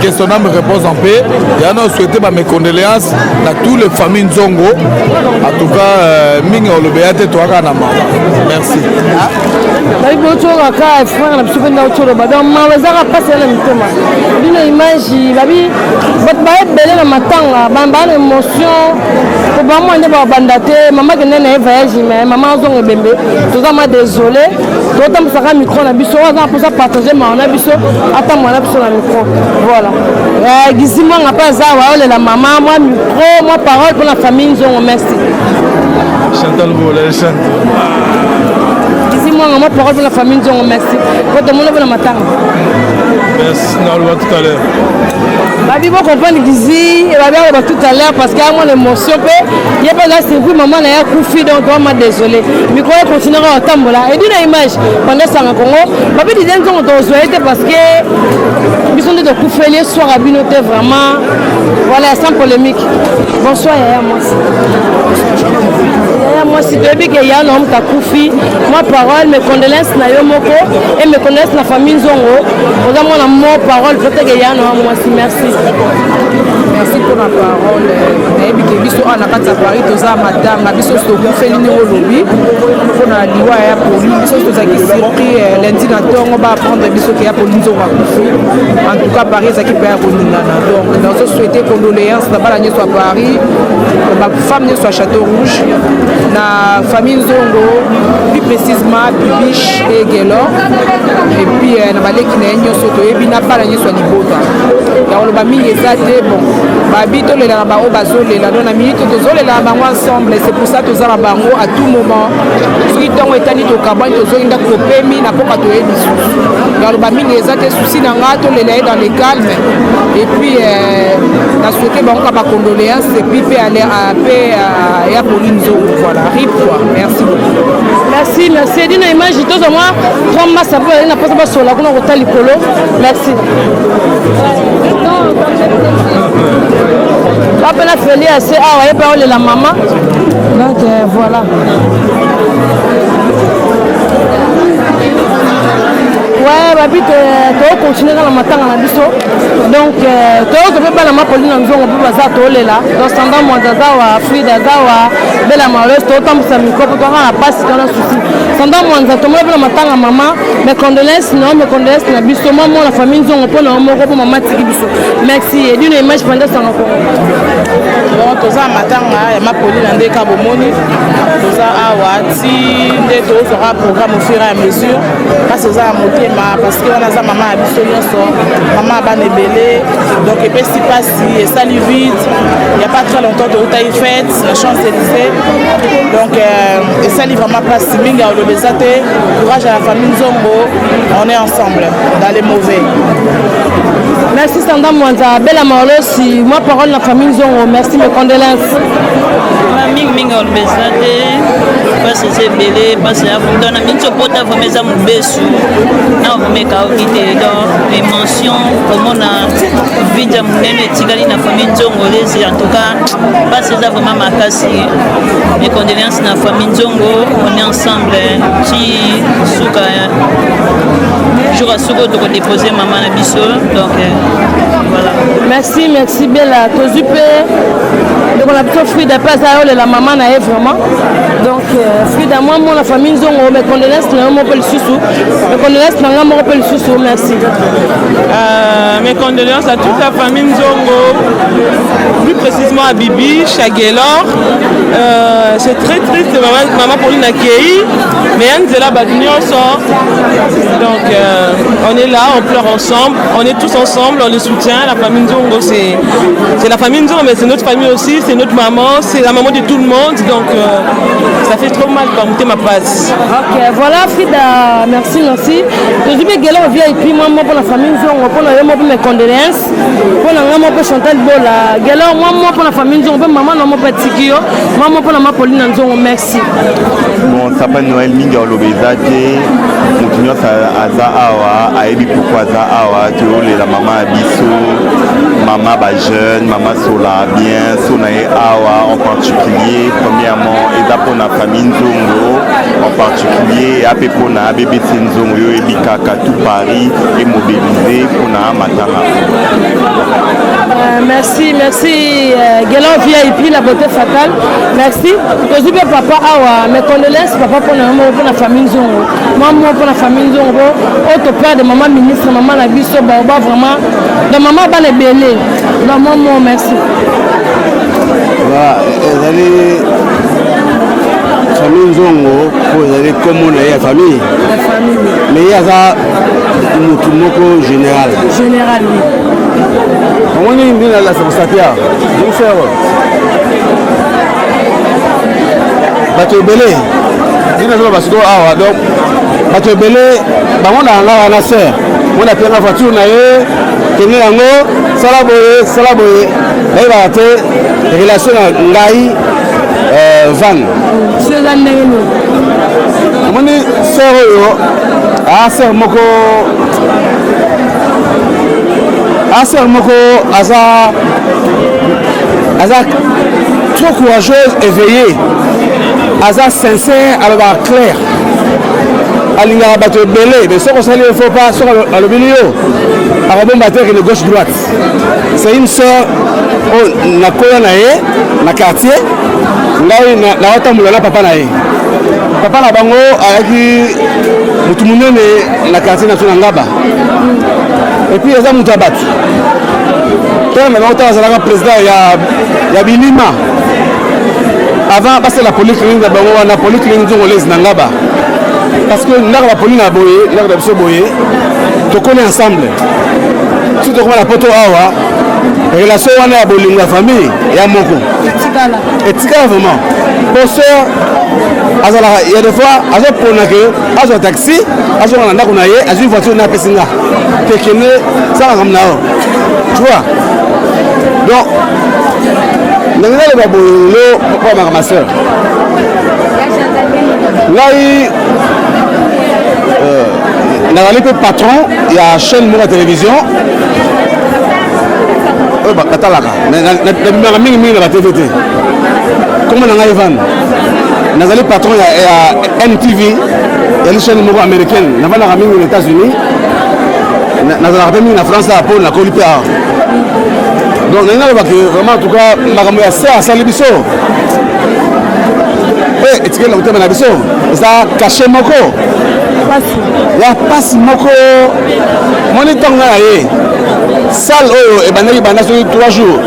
question na me réponse en paix yana souhaité ba mes condoléances na tous les familles Nzongo en tout cas mingi olobeya te toaka na mawa merci bayi bocoka ka frère na biso mpe nda ocoloba donc mawa ezaka mpasi ya na mitema bino image babi bato bayebele na matanga baa na émotion po bamwa nde babanda te mama kende na ye voyage mais mama Nzongo ebembe toza ma désolé totambisaka micro na biso oyo aza na mposa partage mawa na biso ata mwana biso na micro voilà gizimwanga mpe aza waolela mama mwa micro mwa parole mpo na famille Nzongo merci Chantal Bola chante gizimwanga mwa parole mpo na famille Nzongo merci po tomona mpo na matanga merci naloba tout à l'heure babi bocomprendre gizi babi aloba tout à l'heure parce que amona émotion mpe ye mpe aza surpris mama na ye akufi donc toama désolé micro ye continuera kotambola edi na image pendant sanga Congo babi dide Nzongo tozwa ye te parce que biso nde tokufeli ye soir ya bino te vraiment voilà sans polémique bonsoir yaya mwasi mwasi toyebi ke ya na omuta akufi mwa parole mes condoléances na yo moko et mes condoléances na famille Nzongo oza mwana mo parole peut-être ke ya na mwasi merci pour la parole nayebi ke biso awa na kati ya Paris toza matanga biso tokufeli ndenge olobi mpona liwa ya Pauline biso tozalaki surpris lundi na ntongo baapprendre biso ke ya Pauline Nzongo akufi en tout cas Paris ezalaki mpe ya koningana donc nazo souhaite condoléance na bana nyonso ya Paris bafemme nyonso ya Château Rouge na famille Nzongo plus précisément Bibiche et Gelor et puis na baleki na ye nyonso toyebi na bana nyonso ya libota ya koloba mingi eza te bon babi tolela na bango bazolela donc na minute tozolela na bango ensemble c'est pour ça toza na bango à tout moment soki ntongo etani tokabwani tozolinga kopemi na mpoka toyebi lisusu ya koloba mingi eza te susi na nga tolela ye dans le calme et puis na souhaité bango ka bacondoléance et puis mpe ya Pauline Nzongo voilà rip quoi merci beaucoup merci edina image tozwa mwa 3 masa mpo ali na mposa basola kuna kota likolo merci apena feli ase awa ye mpe aolela mama donc voilà ouais babi tokocontinue kaka na matanga na biso donc toyoka mpe bana Apolline Nzongo mpe baza tolela donc sanda mwanza aza wa Frida aza wa bela malheureuse totambisa mikro mpo toka na pasi kana susi sanda mwanza tomona mpe na matanga mama mes condoléances na biso mama na famille Nzongo mpo na moko mpo mama tiki biso merci edine image pendant sanga Congo donc toza matanga ya Apolline nde ka bomoni toza awa ti nde tozwaka programme au fur et à mesure kasi oza ya motema parce que wana aza mama ya biso nyonso mama ya bana ebele donc epesi mpasi esali vide il y a pas très longtemps toutai fête na Champs-Élysées donc esali vraiment mpasi mingi ya oloba eza te courage à la famille Nzongo on est ensemble dans les mauvais merci Sanda Mwanza bela maolosi moi parole na famille Nzongo merci mes condoléances mingi oloba eza te mpasi eza ebele mpasi ya donc na minso pota vraimen eza mobesu na omeka okite donc émotion komona vide ya monene etikali na famille nzongolezi en tout cas mpasi eza vraiment makasi mes condoléances na famille nzongo on est ensemble ti suka jour à suka tokodépose mama na biso donc voilà. Merci Bella tozupe donc on a plutôt fruit de place à la maman na vraiment donc fruit de moi mon la famille nzongo mes condoléances na mo pe lisusu mes condoléances na mo pe lisusu merci mes condoléances à toute la famille nzongo plus précisément à Bibi Chagelor c'est très triste maman Pauline Akei mais Anzela Badnyoso donc on est là on pleure ensemble on est tous ensemble on les soutient la famille Nzongo c'est la famille Nzongo mais c'est notre famille aussi c'est notre maman c'est la maman de tout le monde donc ça fait trop mal quand monter ma place. Ok voilà Frida merci je vais gagner VIP moi pour la famille Nzongo pour mes condoléances pour la pour Chantal Bola gagner moi pour la famille Nzongo maman non pas Tikio maman pour la maman Pauline Nzongo merci. Bon sapin Noël mingi olobezate mutunyo aza awa ayebi pourquoi aza awa tu la maman biso maman ba jeune maman sola bien sonae awa en particulier premièrement eza pour la famille Nzongo en particulier ape pour na bébé Nzongo yo ebikaka tout Paris et mobilisé pour na matanga. Merci Guélan VIP la beauté fatale merci que je papa awa mes condoléances papa pour la famille Nzongo maman pour la famille Nzongo autre père de maman ministre maman la biso baoba vraiment de maman ba les belé donc maman merci voilà ezali famille Nzongo pour ezali comme la famille mais il y a ça mutu moko général oui on est venu à la Saint-Satia je sais bato ebele dina zo basiko awa donc bato ebele bango na ngala na sœur on a pris la voiture na ye kene yango sala boye et ba te relation na ngai van c'est un nenu amoni sœur yo sœur moko aza trop courageuse éveillée aza sincère alors clair alingaka bato ebele mais soki osali il faut pas soki alobeli yo akobomba te kende gauche droite c'est une sœur oyo nakoya na ye na quartier ngai naotambola na papa na ye papa na bango ayaki motu monene na quartier na so na ngaba epuis eza moto ya bato teme bango ntango azalaka président ya bilima avant basala polyclinique na bango wana polyclinique nzongolezi na ngaba parce que ndaka bapoli na boye ndaka na biso boye tokoni ensemble so tokoma na poto awa relation wana ya bolingo ya famille ya moko etikala vraiment po sœur azalaka ya des fois azopona ke azwa taxi azonga na ndako na ye azwi voiture na apesi nga tekende salaka na yo tu vois donc ndenge naloba boye lo moko ma sœur ngai nazali mpe patron ya chaîne moko ya télévision oyo batalaka nabimaka mingi na batv te kombo na ngai evan nazali patron ya NTV yali chaîne moko américaine navandaka mingi na États-Unis nazalaka mpe mingi na France apo nakoli mpe awa donc ndenge nalobaki vraiment en tout cas makambo ya ser asali biso mpe etikeli na motema na biso eza kashe moko ya pasi moko moni ntongo na ye salle oyo ebandaki banda soki 3 jours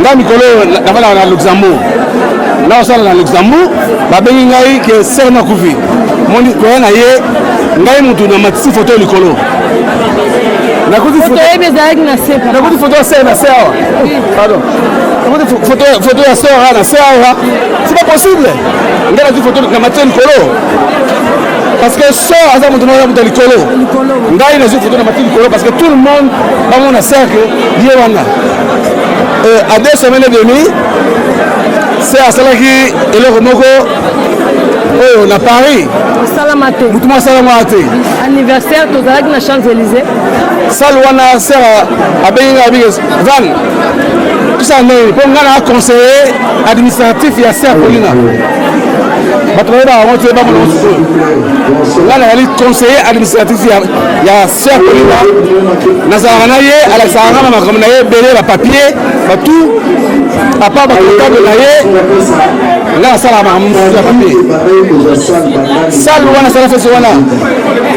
nga mikolo navandaka na Luxembourg naosala na Luxembourg babengi ngai ke ser nakufi moni koya na ye ngai mutu na matisi foto likolo nakuti foto ya ser na ser awa pardon nakuti foto ya ser na ser awa c'est pas possible ngai nazwi foto na matisi likolo parce que sœur aza moto na moto likolo ngai nazwi foto na matisi likolo parce que tout le monde bamona ser ke ye wana à 2 semaines et demie ser asalaki eloko moko oyo na Paris osalama te mutu moko asalama te anniversaire tozalaki na Champs-Élysées sale wana sere abengi nga abike van tusa nini mpo nga na conseiller administratif ya ser Polina bato bayeba bango te bamona mosusu nga nazali conseiller administratif ya ser Polina nazalaka na ye alakisaka nga makambo na ye ebele bapapier batu apart bacontable na ye nga nasalaka makambo mosusu ya papier sale wana sala fesi wana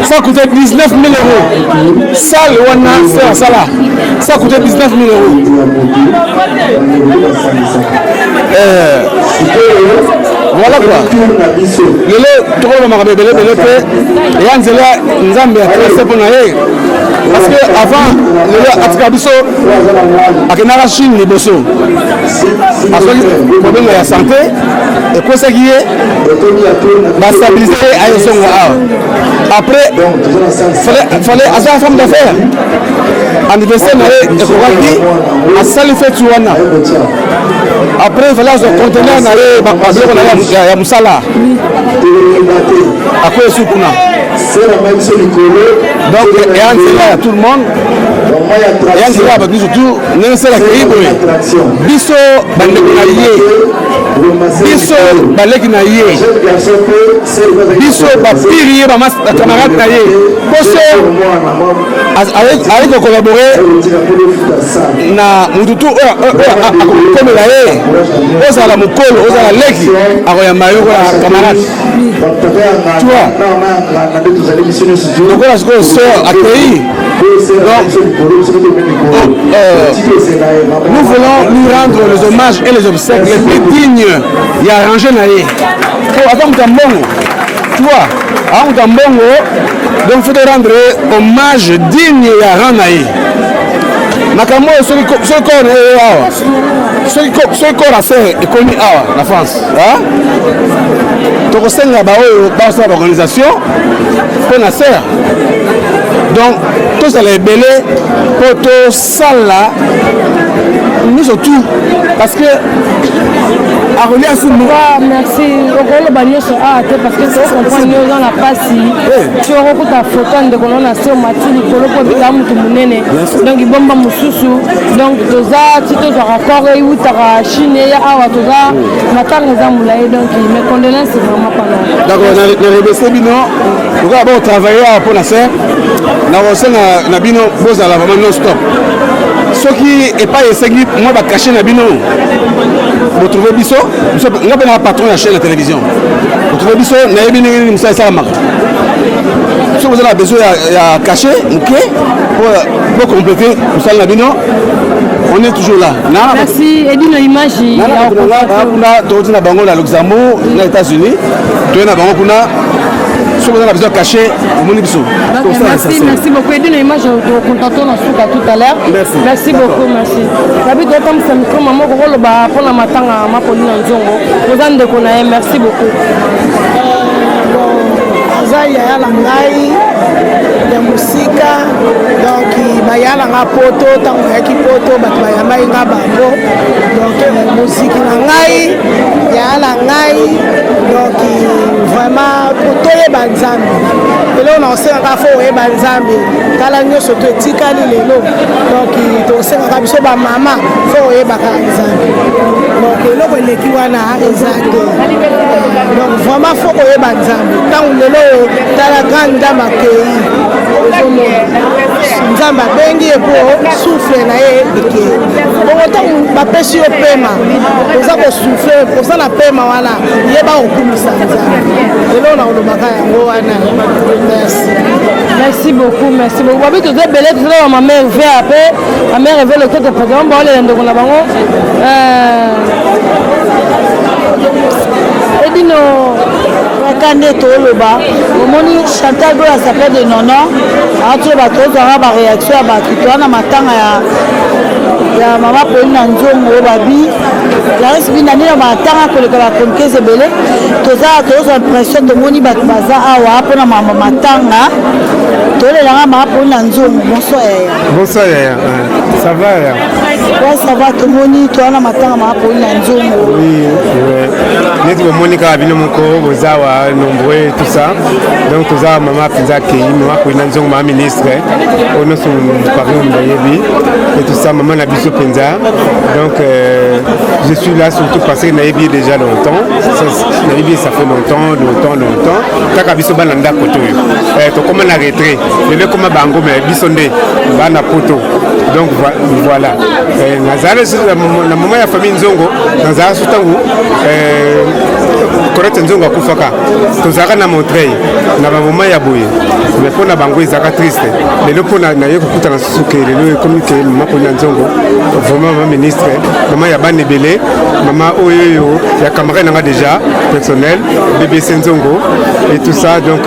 ça coûtait 19 000 €. Salle wana ser sala ça coûtait 19 000 €. Voilà quoi. Lelo tokolo makambo ebele ebele mpe eya nzela nzambe atrese mpo na ye parce que avant lelo atika biso akendaka Chine liboso azwaki problème ya santé ekosaki ye bastabilise ye ayosongo awa après fallait aza femme d'affaires anniversaire na ye ekokaki asali feti wana après fallait azwa conteneur na ye babiloko na ye ya mosala akoye su kuna donc eya nzela ya tout le monde eya nzela ya bato surtout ndenge esalaka ye boye biso bandeko na ye biso baleki na ye biso bapiri ye bakamarade na ye poso ali kokolabore na mututu oyo akokomela ye ozala mokolo ozala leki akoyamba yo kola camarade tua lokola sikoyo sœur akei nous voulons lui rendre les hommages et les obsèques les plus dignes et arrangés na ye ata mutu ya mbongo tua aa mutu ya mbongo donc faut rendre hommage digne ya rang na ye makambo oyo soki kor na ye awa soki kor aser ekomi awa na France tokosenga baoyo basala baorganisation mpo na ser donc tozala ebele mpo tosala nyonso tout parce que akolia sumuka merci okoloba nyonso awa te parce que tokomprendre yo oza na mpasi ti okokuta foto ndeko no na se omati likolo mpo ebika mutu monene donc ibomba mosusu donc toza ti tozwaka kor eutaka chine eya awa toza matanga eza molai donc mes condoléances vraiment pana d'accord na remercie bino lokola botravaille awa mpo na ser nakosenga na bino bozala vraiment non stop soki epai esengi mwa bakashe na bino botrouve biso nga mpe naka patron ya chaîne ya télévision botrouve biso nayebi ndenge nini mosala esalamaka soki oza na besoin ya kashe moke po complete mosala na bino on est toujours là merci edino image kuna tokoti na bango na Luxembourg na États-Unis toye na bango kuna soki oza na besoin caché omoni biso merci beaucoup edino image tokontato na suka tout à l'heure merci beaucoup merci babi totamisa mikro mama okokoloba mpona matanga mapoli na nzongo oza ndeko na ye merci beaucoup aza yaya na ngai ya mosika donc bayala nga poto ntango nayaki poto bato bayambai nga bango donc mosiki na ngai yaya na ngai donc vraiment toyeba nzambe eloko na osengaka fo oyeba nzambe tala nyonso to etikali lelo donc tosengaka biso bamama fo oyebaka nzambe donc eloko eleki wana eza te donc vraiment fo oyeba nzambe ntango lelo tala grand ndambe akei ozomona nzambe abengi ye mpo souffle na ye ekei bongo ntango bapesi yo pema oza kosouffle oza na pema wana yeba kokumisa nzambe lelo na olobaka yango wana merci beaucoup babi toza ebele tozala ba mamare ve ape mamare ve lokete président baolela ndeko na bango edino kande toloba omoni Chantal oyo asapele de nono aatue bato ozwanga baréaction ya bato towana matanga ya mama poli na nzongo oyo babi larisi bina nini na matanga koleka bakonkese ebele tozwa impression tomoni bato baza awa mpona mama matanga tolelanga mama poli na nzongo bonsoir yaya ça va yaya Ouais, ça va, tomoni, toi, na matanga mapoli na nzongo. Oui, neti bomoni kaka bino moko boza wa nombreux tout ça. Donc toza mama penza kei mama poli na nzongo mama ministre. Ono so parmi mbayebi et tout ça maman na biso penza. Donc je suis là surtout parce que nayebi déjà longtemps. Nayebi ça fait longtemps. Kaka biso bana nda koto. To comme na retrait. Le comme bango mais biso nde bana poto. Donc voilà. Nazare na mama ya famille nzongo nazara sutangu correct nzongo akufaka tozaka na Montreuil na ba mama ya boye mais pona bango ezaka triste lelo pona na ye kokuta na suke lelo comme que mama pona nzongo vraiment mama ministre mama ya bane belé mama oyo ya camarade nga déjà personnel BBC nzongo et tout ça donc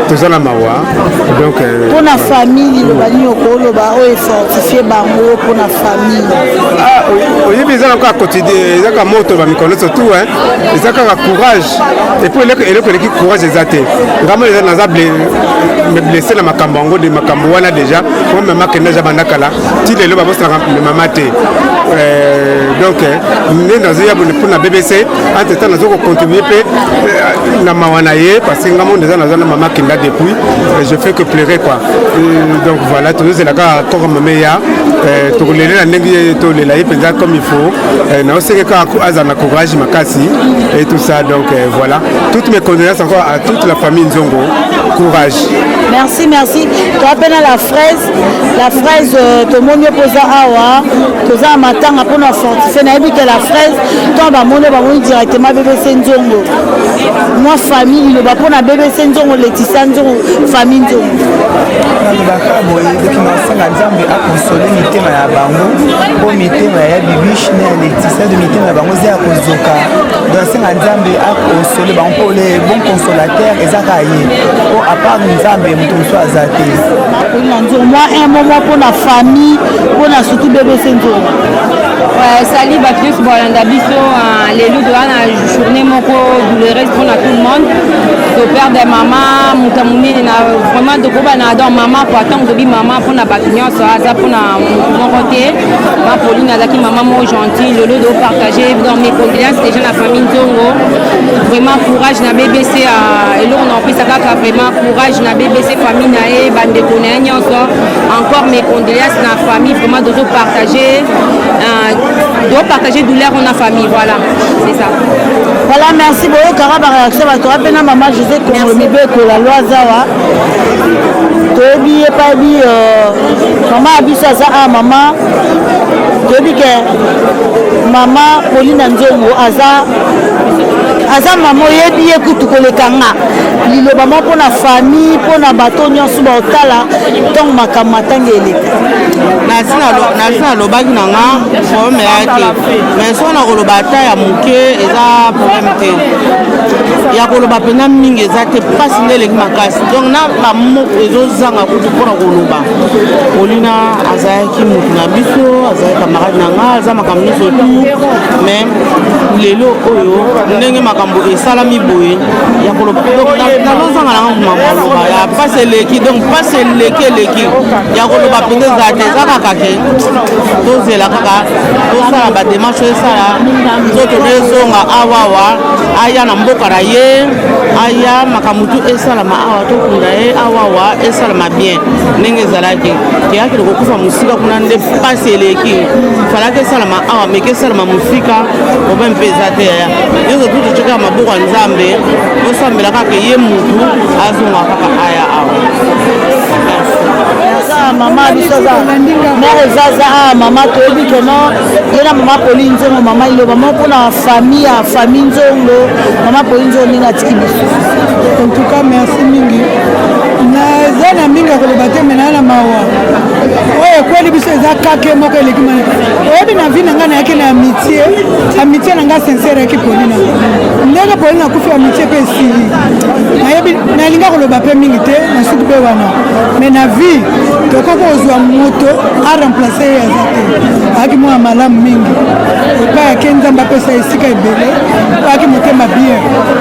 tozana mawa donc pour la famille le bani okolo ba o fortifier bango pour la famille oui mais ça encore quotidien ça comme moto ba mikolo surtout hein ça ka courage et puis le courage exacté vraiment les naza me blessé na makambo de makambo wana déjà comme même que naja bandakala ti lelo ba bosa na mama te donc né dans ya pour na BBC entre temps nazo contribuer pe na mawana ye parce que ngamo déjà naza na mama kinda depuis je fais que pleurer quoi donc voilà tout c'est la ka encore mama ya to lele na ndenge to lela ye penza comme il faut na oseke ka azana courage makasi et tout ça donc voilà toutes mes condoléances encore à toute la famille Nzongo courage merci toi appelle la fraise to monyo poza awa toza matanga pour na fortifier na ebike la fraise to ba moni directement BBC Nzongo moi famille le ba pour na BBC Nzongo Letisa Nzongo famille Nzongo baka boye deki masanga nzambe akonsole mitema ya bango po mitema ya bibish ne ya Letisa de mitema ya bango zia kozoka donc senga nzambe akonsole bango po le bon consolateur ezaka ye po à part nzambe mutu so azate moi un moment pour la famille pour la surtout BBC Nzongo sali Patrice Bolanda biso lelo de la journée moko douloureuse pour tout le monde to père de maman mutamuni na vraiment de koba na don maman pour attendre de maman pour na bakinyo so aza pour na mon côté ma Pauline azaki maman mo gentil lelo de partager dans mes condoléances déjà la famille Nzongo vraiment courage na BBC et là on en plus ça vraiment courage na BBC famille na e bande connait nyonso encore mes condoléances na famille vraiment de partager douleur en la famille, voilà, c'est ça. Voilà, merci beaucoup, Kara, par réaction, tu as appelé maman José Kongomibe, que la loi Zawa. Tu as dit, pas dit, maman a dit ça à maman. Tu as dit que maman Pauline Nzongo, aza maman yebi ekutu kolekanga liloba mo mpona famille mpona bato nyonso baotala ntongo makambo matanga eleka nasi nalobaki na nga problème eyaki mais so na koloba ata ya moke eza problème te ya koloba mpena mingi eza te mpasi nde eleki makasi donc na bamoko ezozanga kutu mpona koloba olina azalaki motu na biso azalaki camarade na nga aza makambo nyonso tu mais lelo oyo ndenge makambo esalami boye ya koloba nalozanga nanga maloba ya mpasi eleki donc mpasi eleki ya koloba mpenza eza te eza kaka ke tozela kaka tosala bademarshe esala nzoto nezonga awawa aya na mboka na ye aya makambo tu esalama awa tokunda ye awawa esalama bien ndenge ezalaki keyakile kokufa mosika kuna nde mpasi eleki falaki esalama awa meke esalama mosika obe mpe eza te yaya nyonso tu tocokaka maboko ya nzambe tosambela kaka ye mutu azonga kaka aya awa mama biso za mère zaza mama toyebi ke non ye na mama Pauline Nzongo mama iloba mo mpona famille ya famille Nzongo mama Pauline Nzongo ndenge atiki biso en tout cas merci mingi naza na mingi ya koloba te me naa na mawa oyo ekweli biso eza kake moko eleki mana oyebi na vie na ngai nayaki na amitié na ngai sincere yaki Pauline ndenge Pauline akufi amitié mpe esili nayebi nalinga koloba mpe mingi te nasuki mpe wana me na vie tokoki kozwa moto aremplace ye aza te ayaki mwana malamu mingi epai yake nzambe apesa esika ebele ayaki motema bien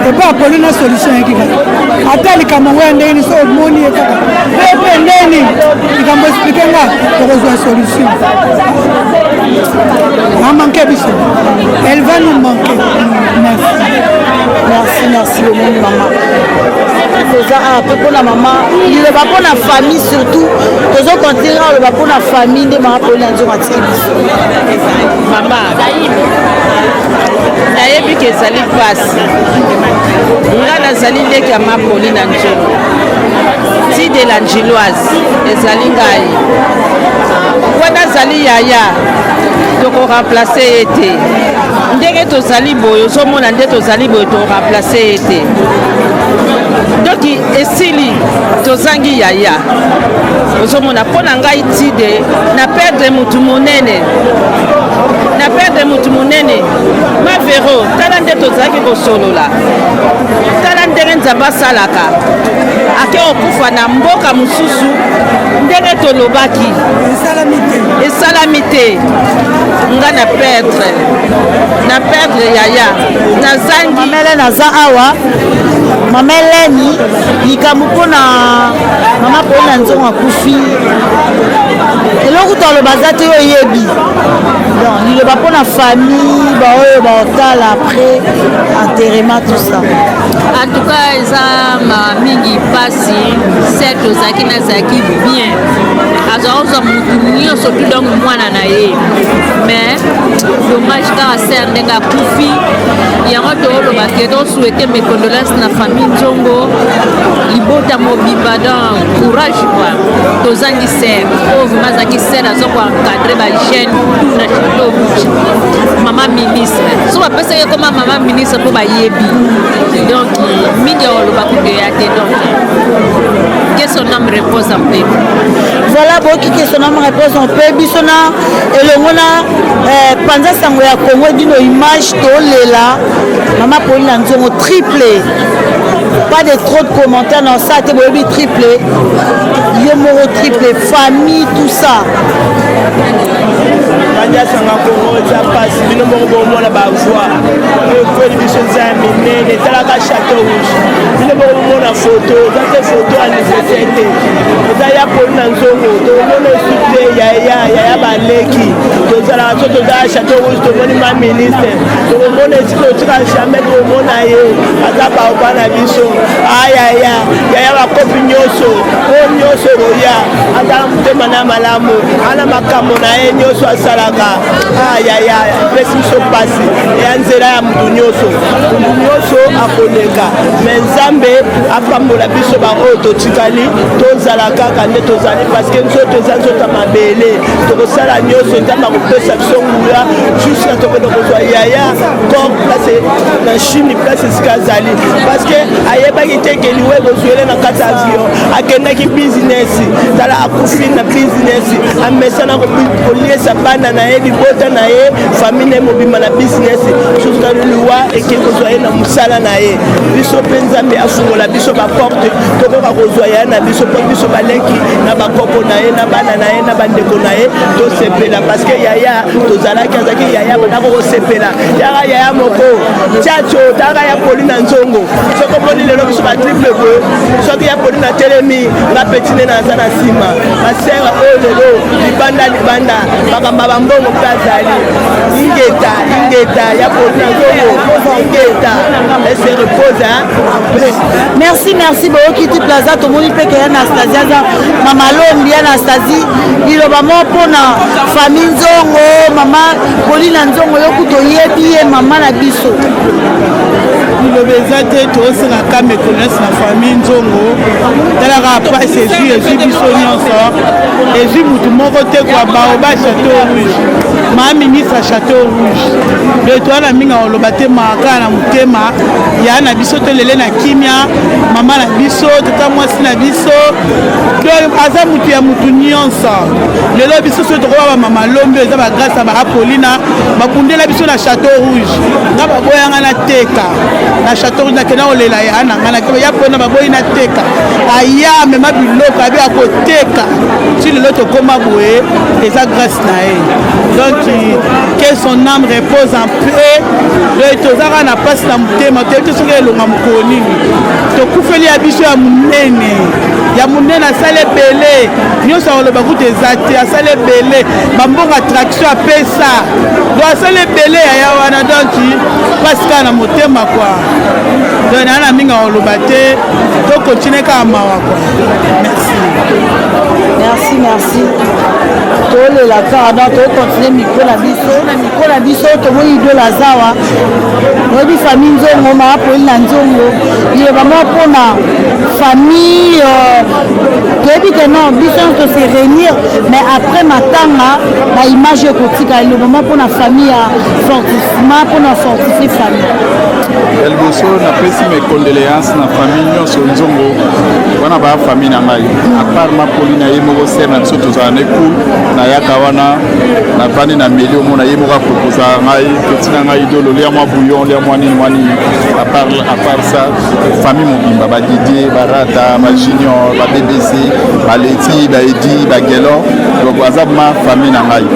epai apoli na solution yaki kaka ata likambo ngo ya ndenge so omoni ye kaka mpe ndeni likambo explike nga tokozwa solution a manqué biso. Elle va nous manquer. Merci beaucoup maman. Pour la maman, il ne va pas pour la famille surtout. Tous autres continents, il ne va pas pour la famille de ma pour la maman. nayebi ke ezali mpasi nga nazali ndeke ya mapoli na nzongo ti de la ngiloise ezali ngai po nazali yaya tokoremplace ye te ndenge tozali boye ozomona nde tozali boye toremplace ye te donc esili tozangi yaya ozomona mpo na ngai ti de na perdre mutu monene mavero tala nde tozalaki kosolola tala ndenge nzambe asalaka ake okufa na mboka mosusu ndenge tolobaki esalami te nga na perdre yaya nazangi mamele naza awa mama eleni likambo mpona mama mpona nzongo akufi eloko toloba za te oyebi liloba mpona famille baoyo baotala après enterrement tout ça en tout cas eza mingi mpasi se tozalaki nazalaki bien azwa kozwa mutu nyonso tu donc mwana na ye mais dommage kaka ser ndenge akufi yango tooloba ke tosouhaite mes condoléances na famille nzongo libota mobimba donc courage quoi tozangi ser oyo vraimen azalaki ser azokoencadre bajeune tout na chateau rouge mama ministre so bapesaki koma mama ministre mpo bayebi donc mingi oloba kudeya te donc que son âme repose en paix. Voilà boki que son âme repose en paix biso na elongo na panza sango ya Congo dino image tolela mama Pauline Nzongo triplé pas de trop de commentaires dans ça te boyebi triplé yo moko triplé famille tout ça bandiasanga Congo eza pasi bino moko bomona bavoi ekweli biso eza ya minene etalaka chateau rouge bino moko bomona foto eza te foto ya nécessaire te eza ya Pauline Nzongo tomona esu te yaya baleki tozalaka so toza ya chateau rouge tomoni ma ministre tokomona esi totika jamais tomona ye aza baoba na biso yaya bakopi nyonso oyo nyonso roya azala motema na malamu ana makambo na ye nyonso asalaka yaya epesi biso mpasi eya nzela ya mutu nyonso akoleka me nzambe apambola biso baoyo totikali tozala kaka nde tozali parceke nzoto eza nzoto mabele tokosala nyonso nzambe akopesa biso ngula jusqu'à tokende kozwa yaya cor place na chine place esika azali parceke ayebaki te keliwe kozwele na kati avion akendaki bizinesi tala akufi na bizinesi amesana koliesa bana na ye libota na ye famille na ye mobima na bizinesi jusqu'à liwa eke kozwa ye na mosala na ye biso mpe nzambe afungola biso baporte tokoka kozwa ye na biso mpo biso baleki na bakoko na ye na bana na ye na bandeko na ye tosepela parceke yaya tozalaki azalaki yaya bandako kosepela yaka yaya moko tiatio taka ya Pauline Nzongo soko moni lelo biso batriple boye soki ya Pauline atelemi nga petine naza na nsima basere oyo lelo libanda bakamba bambongo mpe azali ingeta ya Pauline Nzongo ingeta ese repose merci boyokiti plaza tomoni mpe ke Anastasia aza mama lombi Anastasie liloba moko mpona famille Nzongo mama Pauline Nzongo yoku toyebi ye mama na biso liloba eza te toosengaka méconnaisse na famille Nzongo talaka pasi ezwi biso nyonso ezwi mutu moko te kwa baoba chateau rouge ma ministre ya chateau rouge nde towana mingi oloba te maka na motema ya na biso tolele na kimia mama na biso tata mwasi na biso donc aza mutu ya mutu nyonso lelo biso so tokoba bamama lombi eza bagrâce ya baapolina babundela biso na chateau rouge nga baboyanga na teka na chateau rouge nakenda kolela ya na nga ya mpona baboyi na teka aya mema biloko abi akoteka ti lelo tokóma boye eza grâce na ye donc que son âme repose en paix tozaka na mpasi na motema toyebi te soki elonga mokolo nini tokufeli ya biso ya monene ya monene asala ebele nyonso akoloba kuta eza te asala ebele bambongo attraction apesa donc asala ebele yaya wana donc mpasi kaka na motema kwa donc naa na mingi akoloba te tokontinue kaka mawa kwa merci tolela kaka donc tokontinue mikro na biso tomoni idole azawa oyebi famille nzongo maapoli na nzongo yebama mpona famille toyebi ke non biso tose réunir mais après matanga baimage ekotika elobama mpona famille ya fortifiment mpona fortifie famille liboso napesi mes condoléances na famille nyonso nzongo wana baya famille na ngai apart mapoli na ye moko ser na biso tozala na ekulu nayaka wana navandi na meli omona ye moko aproposa ngai peti na ngai idolo lia mwa bouillon lia mwa nini apart ça famille mobimba badidie barata bajunior babbc baleti baedi bagelon donc baza ma famille na ngai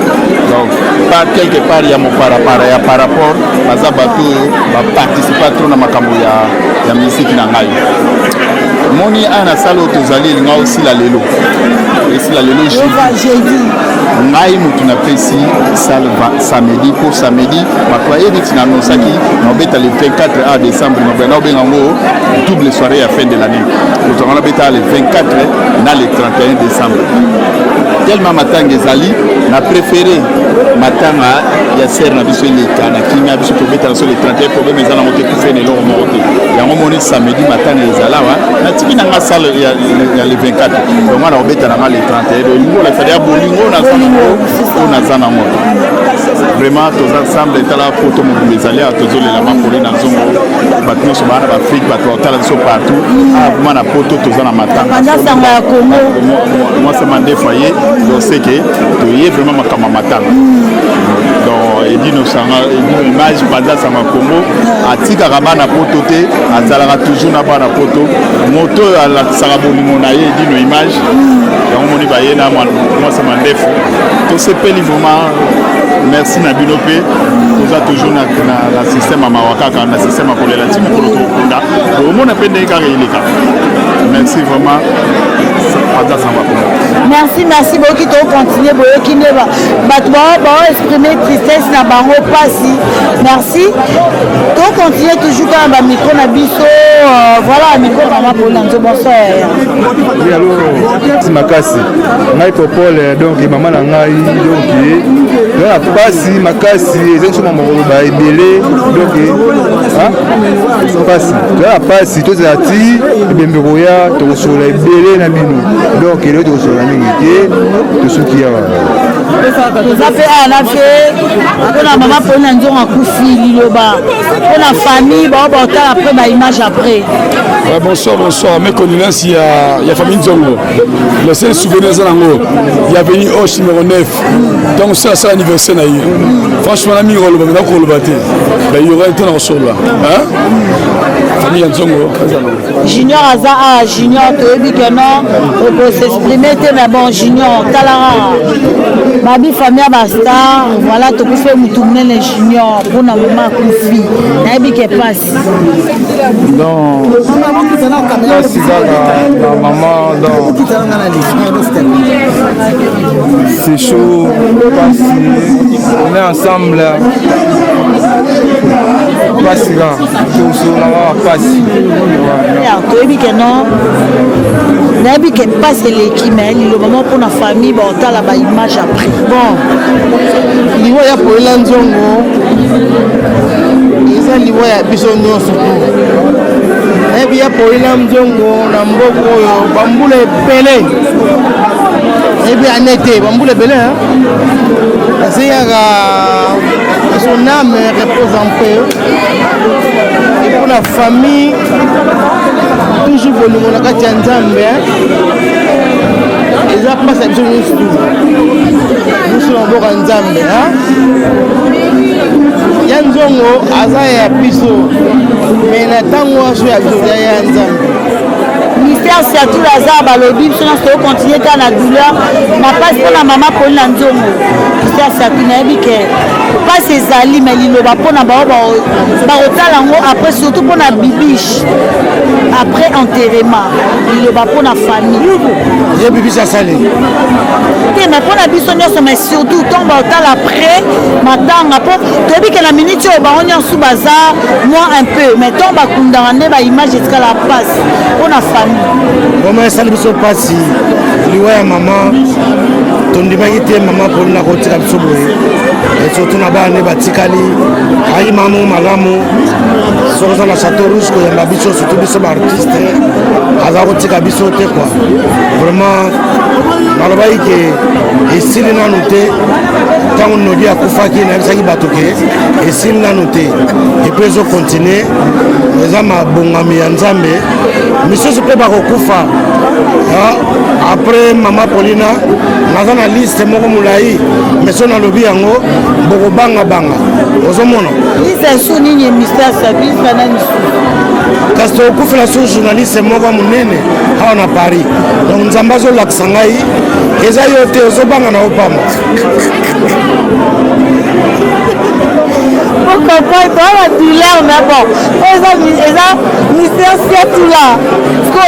donc pas quelque part ya moparapara ya par rapport baza bato baparticipa trop na makambo ya misiki na ngai moni aya na sala oyo tozali elinga osila lelo esila lelo jeudi ngai motu napesi sale samedi pour samedi bato aye neti nanosaki naobeta le 24 a décembre naobenga yango double soirée ya fin de l'année kozanga nabeta le 24 na le 31 décembre tellement matanga ezali na préféré matanga ya ser na biso eleka na kimia biso tobeta naso le 31 problème eza nango te kufene eloko moko te yango moni samedi matanga ezala wa natiki nanga sale ya le 24 donc wana obeta nanga le 31 olingo olefade ya bolingo naza nango oyo naza nango vraiment toza ensemble etala poto mobimba ezali awa tozolela mapoli na nzongo bato nyonso baa na baafrike bato baotala biso partout avuma na poto toza na matanga mwasema nde foye donc c'est que toye vraiment makambo ya matanga donc edino image panza sanga Congo atikaka bana poto te azalaka toujours na bana poto moto oyo alakisaka bolingo na ye edino image yango moni baye na mwasema ndefu tosepeli vraiment merci na bino mpe toza toujours na système ya mawa kaka na système ya kolela ti mokolo tokokunda omona mpe ndenge kaka eleka merci vraiment panza sanga Congo merci boyoki tokontinue boyoki nde bato baoexprime tristesse na bango mpasi merci tokontinue toujours kaka bamikro na biso voilà mikro mama polina nzo bonsoir oui alors makasi ngai popole donc mama na ngai donc na pasi makasi eza nso mamokolo baebele donc pasi toza pasi tozala ti ebembe koya tokosola ebele na bino donc eleo tokosola mingi te tosuki awa toza mpe ana mpe mpona mama mpona nzongo akufi liloba mpona famille bao baotala après baimage après bonsoir mes condoléances ya famille Nzongo le seul souvenir eza nango ya veni Hoche numéro 9 donc ça c'est anniversaire na ye franchement na mingi koloba mena koloba te bayora te na kosolola famille ya Nzongo junior aza junior toyebi ke non okosexprime te mais bon junior talaka babi famille ya bastar voilà tokufe mutu munene junior mpona mama akufi nayebi ke pasi pasi kaka na mama donc c'est chaud pasi on est ensemble pasi kaka tosolaka pasi toyebi ke non nayebi ke pasi eleki me liloba mo mpona famille baotala baimage après bon liwa ya poela nzongo eza liwa ya biso nyonso nayebi ya poela nzongo na mboka oyo bambula ebele nayebi ane te bambula ebele aseyaka son âme repose en paix et pour la famille toujours bolingo na kati ya nzambe eza mpasi ya biso nyonso na mboka nzambe ya nzongo aza ya biso me na ntango aso ya biso ya nzambe mystère surtout aza balobi biso nyonso tokokontinue kaka na douleur na mpasi mpona mama poli na nzongo mystère surtout nayebi ke mpasi ezali mais liloba mpona bao bakotala yango après surtout mpona bibiche après enterrement liloba mpona famille ye bibiche asali te mais mpona biso nyonso mais surtout ntongo baotala après matanga mpo toyebi ke na minute oyo bango nyonso baza moi un peu mais ntongo bakundaka nde baimage etikala mpasi mpona famille vraimen esali biso mpasi liwa ya mama tondimaki te mama polina kotika biso boye surtout na bana nde batikali ayi mamo malamu soki oza na chateau rouge koyamba biso surtout biso baartiste aza kotika biso te quoi vraiment nalobaki ke esili nanu te ntango nodi akufaki nayebisaki bato ke esili nanu te epui ezokontinue eza mabongami ya nzambe misusu mpe bakokufa après mama polina naza na liste moko molai mais so nalobi yango bokobangabanga ozomona liste su nini mystère service banani su kasi tokufela so journaliste moko monene awa na paris donc nzambe azolakisa ngai eza yo te ozobanga na opamba comprendre toi la douleur mais bon eza mystère surtout là parce que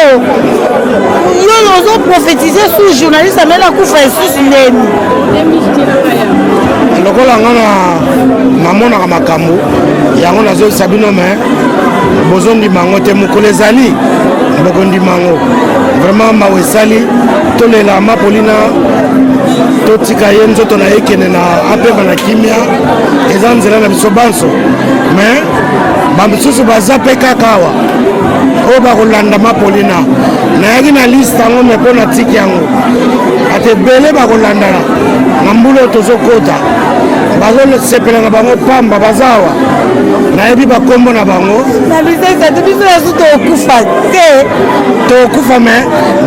yo ozo prophétiser sur journaliste amena kufa esusu ndeni lokola nga namonaka makambo yango nazoyebisa bino me bozondima yango te mokolo ezali bokondima yango vraiment mawa esali tolela mapolina totika ye nzoto na ye kende na apema na kimia eza nzela na biso banso mais bamisusu baza mpe kaka awa oyo bakolanda mapolina nayaki na liste yango me mpo na tiki yango ate ebele bakolandana na mbula oyo tozokota bazosepela na bango pamba baza awa nayebi bakombo na bango na biso yasu tokufa te tokufa me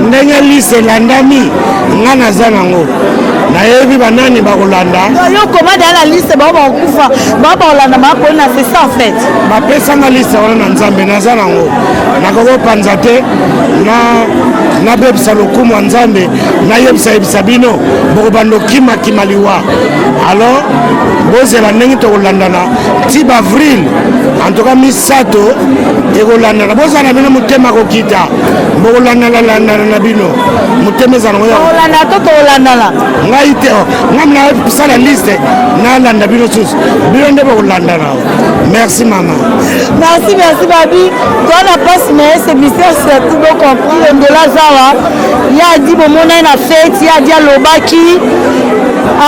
ndenge liste elandami nga naza nango nayebi banani bakolanda yo komanda ya na liste bao bakokufa bao bakolanda bakolanda c'est ça en fait bapesanga liste wana na nzambe naza nango nakokopanza te nabebisa lokumu ya nzambe nayebisa bino bokobanda okimakima liwa alors bozela ndenge tokolandana ti bavril en tout cas misato ekolandana bozala bino motema kokita bokolandanalandana na bino motema ezala olandana to tokolandana ngai te ngam nasala liste nalanda bino susu bino nde bokolandana merci mama merci babi toana mpasi na ye ce mystère surtout bocompris ondola zawa ye adi bomona na fete ye adi alobaki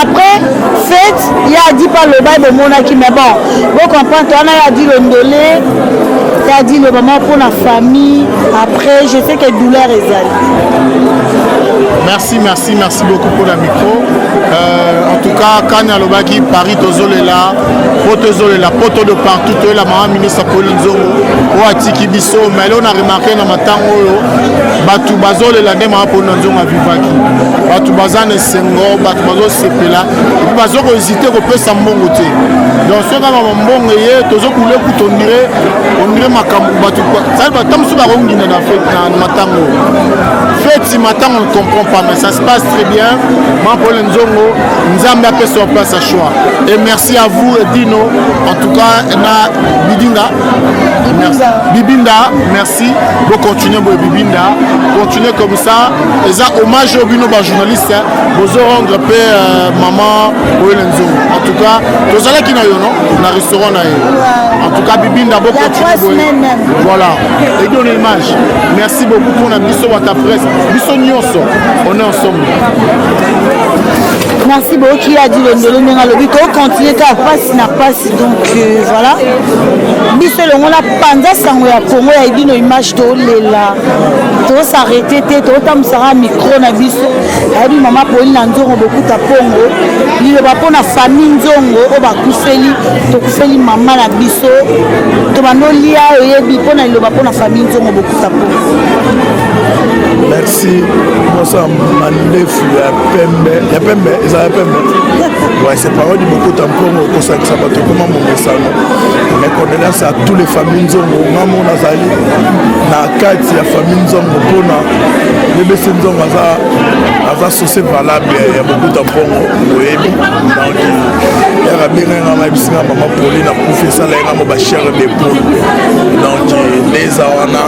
après fete ye adi mpa lobai bomonaki mais bon bocomprendre toana ye adi londole ye adi lobama mpona famille après je sais que douleur ezali merci beaucoup pour le micro. En tout cas, quand Alobaki, Paris, Tozolela, Poto de partout, la maman ministre Pauline Zongo, Ouatiki Bisso, mais là on a remarqué dans ma tango, Batu Bazol et la démarche pour nous à Vivaki. Batu Bazan et Sengo, Batu Bazo Sepela, et puis Bazo hésiter au peu sans bon côté. Donc, ce qu'on a bon et Tozo Koulé, on dirait ma camou, Batu, ça va tant sous la ronde dans la fête, dans ma tango. Fête, si matin on ne comprend pas, mais ça se passe très bien. Moi, pour Nzongo, Nzambe a fait son place à choix. Et merci à vous, Dino. En tout cas, Bibinda. Merci. Bibinda, merci. Vous continuez, Bibinda. Continuez comme ça. Et ça, hommage aux Bino, journalistes. Vous rendre paix, maman, pour Nzongo. En tout cas, tous ceux qui n'ont pas, on a un restaurant. En tout cas, Bibinda, vous continuez. Voilà. Et donnez l'image. Merci beaucoup pour la mission à ta presse. Mission Nyonso. On est ensemble. Merci beaucoup qui a dit le lobby qu'on continue à passer na passe donc voilà biso le on a panda sango ya Congo ya dit nos images to lela to s'arrêter te to tam sara micro na biso abi mama Pauline Nzongo beaucoup ta pongo li ba pona famille Nzongo o ba kuseli to kuseli mama na biso to banolia yebi pona li ba pona famille Nzongo beaucoup ta pongo. Merci. Bonsoir, Mandefu, ya Pembe, ouais, c'est parole du beaucoup tampon au Kosa Sabato, comment mon message. Mes condoléances à tous les familles Nzongo, Maman Nazali, na Kati, la famille Nzongo, Pona, les BC Nzongo, Aza Sosé valable, il y a beaucoup tampon, donc il y a mère abenga mabisinga mama Pauline akufi esala yenga mo bachere d'épaule donc neza wana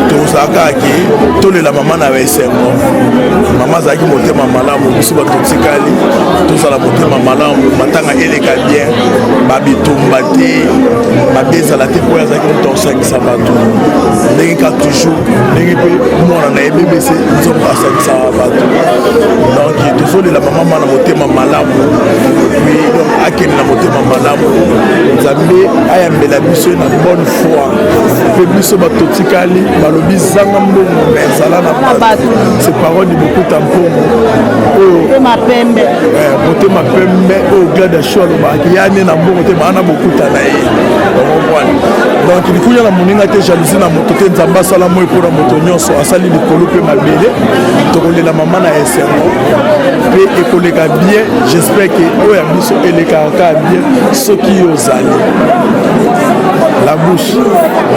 tozalaka ki tolela mama na esengo mama azalaki motema malamu biso bato tikali tozala motema malamu matanga eleka bien babitumba te babezala te po azalaki moto osangisa bato ndenge ka toujours ndenge mpe mwana na ebebese nzongo asangisaka bato donc tozolela mama na motema malamu donc akende na motema malamu nzambe ayambela biso na bonne foi mpe biso bato tikali balobi zanga mbongo me ezala na bato c'est parole de bokuta mpongo oyo motema pembe oyo glade sho alobaki yane na mbongo te maa na bokuta na ye omobwana donc likunya na moninga te jalousie na moto te nzambe asala moi mpona moto nyonso asali likolo mpe mabele tokolela mama na esengo mpe ekoleka bien j'espère ke oyo ya biso elekaka bien soki ozali la bouche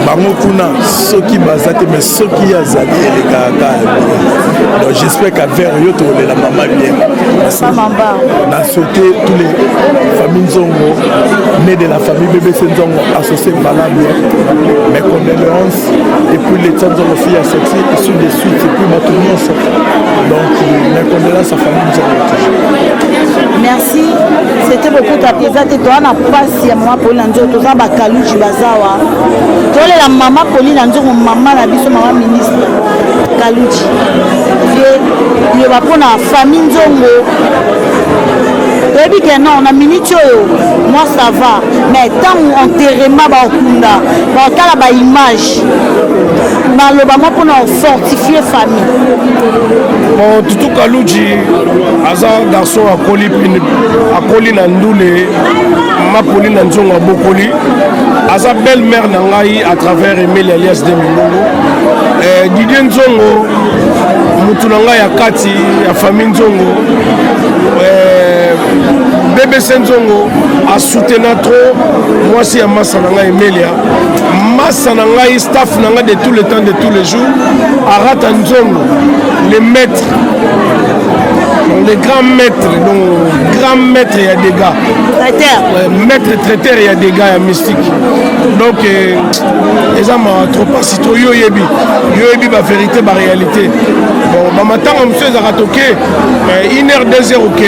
bango kuna soki baza te mais soki azali elekaka bien donc j'espère qu'avers yo tokolela mama bien na souhaité tous les familles Nzongo nés de la famille BBC Nzongo associés Mbala bien mes condoléances et puis les Nzongo filles à sexy et sur de suite et puis bato nyonso donc mes condoléances à famille Nzongo merci c'était beaucoup ta présence et toi na pasi ya mama Pauline Nzongo toza bakaluchi bazawa tolela mama Pauline Nzongo mama na biso mama ministre kaluchi ye ba pona famille Nzongo toyebi ke non na minute oyo moi ça va mais ntango enterrement baokunda baotala baimage baloba mwa mpona fortifier famille bon tutu kaluji aza garçon akoli na ndule mama Pauline na Nzongo abokoli aza belle mère na ngai à travers Emile alias de Milongo Didier Nzongo mutu na ngai ya kati ya famille Nzongo BBC Nzongo a soutenu trop moi si ya massa na ngai Emelia massa na ngai staff na ngai de tout le temps de tous les jours Arata Nzongo les maîtres les grands maîtres donc grand maître il y a des gars maître traiteur il y a des gars mystique donc les hommes trop pas si trop yo yebi ba vérité ba réalité bon ba matanga monsieur za toqué 1h 2h OK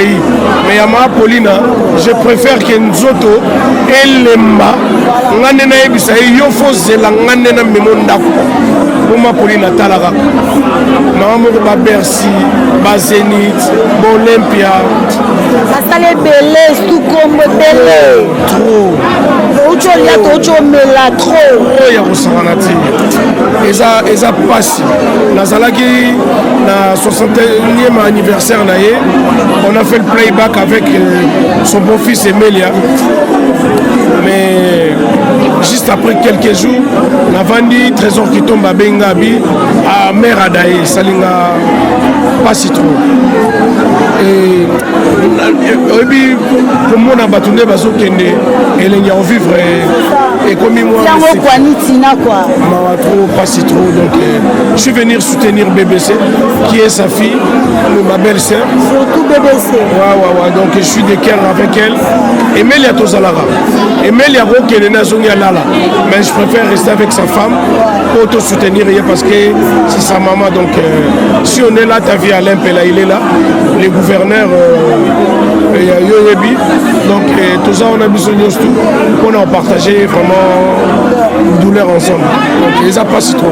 mais ya ma Pauline je préfère que Nzoto elemba ngane na yebisa yo fozela ngane na memonda pour ma Pauline talaka na mo ba Bercy ba Zénith Olympia asale belé tout comme belé trop ocho liato ocho mela trop ya kosangana ti eza pasi nazalaki na 60e anniversaire na ye on a fait le playback avec son beau-fils Emelia mais juste après quelques jours navandi trésor qui tombe à Bengabi à mère Adaye salinga pasi trop et oyebi komona bato nde bazokende elengi ya ovivre ekomi mawa trop pasi trop donc je suis venu soutenir BBC qui est sa fille ma belle-sœur surtout BBC ouais donc je suis de cœur avec elle Emelia tozalara Emelia rokende nazongi alala mais je préfère rester avec sa femme pour te soutenir parce que c'est sa maman donc si on est là ta vie Alain Pela il est là les gouverneurs Yoyebi donc tout ça on a besoin de tout on a partagé vraiment une douleur ensemble donc ils a pas si trop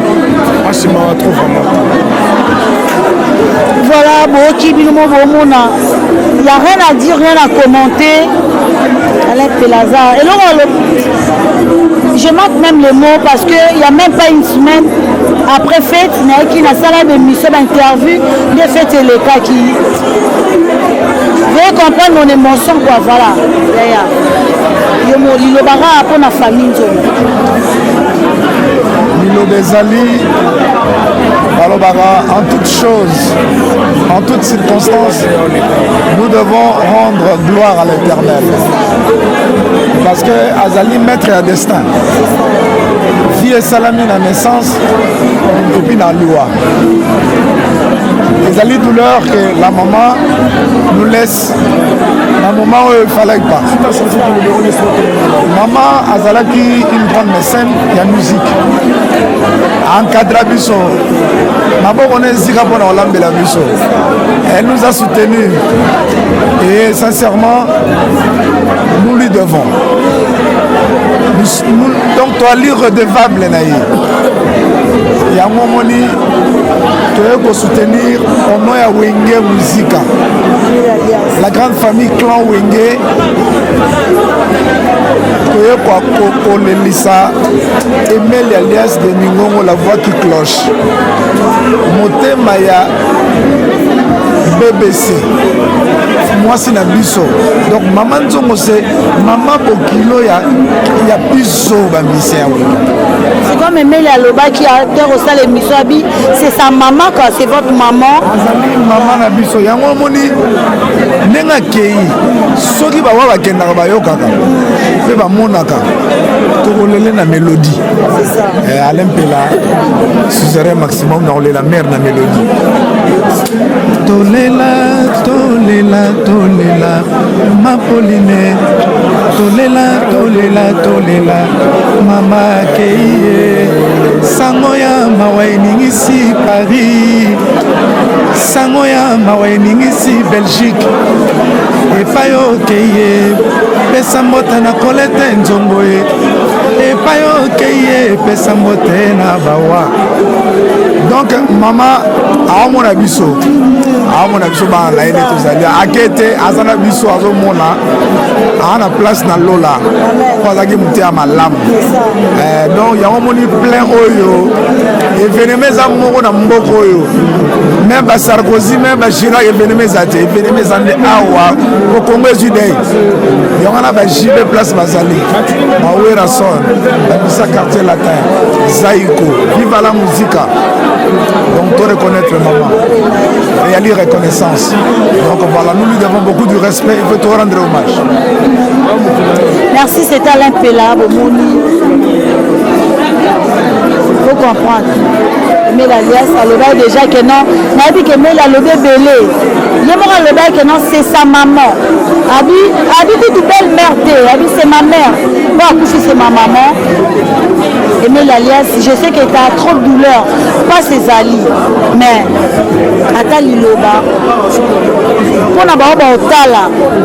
pas si mal trop vraiment voilà bon qui bino bomona il y a rien à dire rien à commenter Alain Pelazar et là je manque même les mots parce que il y a même pas une semaine après fête qui na sala de mission d'interview de fête les cas qui veuillez comprendre mon émotion quoi voilà yo mo lilo bara pour la famille Nzongo Lilo Bezali Balobara en toutes choses en toutes circonstances nous devons rendre gloire à l'Éternel parce que Azali maître à destin vie et salami la naissance et puis dans loi les alliés douleur que la maman nous laisse un moment où il fallait pas. Maman azalaki une grande mécène ya musique. Encadra biso. Maboko ne zika pona olambela biso. Elle nous a soutenus. Et sincèrement, nous lui devons. Donc toi lui redevable naïe. Il y a un moment tu veux soutenir au nom de Wenge Musica. La grande famille clan Wenge. Tu veux Lisa Emel alias de Ningongo, la voix qui cloche. Moté Maya BBC. Moi c'est Nabiso. Donc maman Zongo c'est maman Bokilo ya biso bamisien. C'est comme Emel Aloba qui a reçu l'émission. C'est sa maman quoi, c'est votre maman. Maman Nabiso. Yango moni nenga kei. Soki ba wa bakenda ba yokaka. Pe ba monaka. Tokolele na mélodie. C'est ça. Alain Pela. Suzerain maximum na la mère na mélodie. Tolela, tolela, tolela, ma Pauline. Tolela, tolela, tolela, mama keiye. Sangoya mawainingisi Paris. Sangoya mawainingisi Belgique. Epayo keiye. Pesa mbota na kolete nzongoe. Epayo keiye. Pesa mbote na bawa. Donc maman aomona biso ba la ene tozali akete azana biso azomona ana place na lola kwazaki mutia malamu donc yango moni plein oyo événement za moko na mboko oyo même ba Sarkozy même ba Chirac événement za te événement za nde awa ko Congo Sudai yango na ba jibe place bazali mawera son ba bisa quartier latin Zaïko viva la musique. Donc, pour reconnaître maman, réaliser reconnaissance. Donc, voilà, nous lui devons beaucoup de respect. Il faut te rendre hommage. Merci, c'est Alain Pela, Bomoni. Il faut comprendre. Mais l'alias, elle déjà que non. On a dit que mais la lobé belé. Il y a le bail que non, c'est sa maman. Abi dit de belle mère, Abi c'est ma mère. Moi, accoucher c'est ma maman. Aimer l'alias, je sais que tu as trop de douleur, pas ses alliés, mais à Liloba,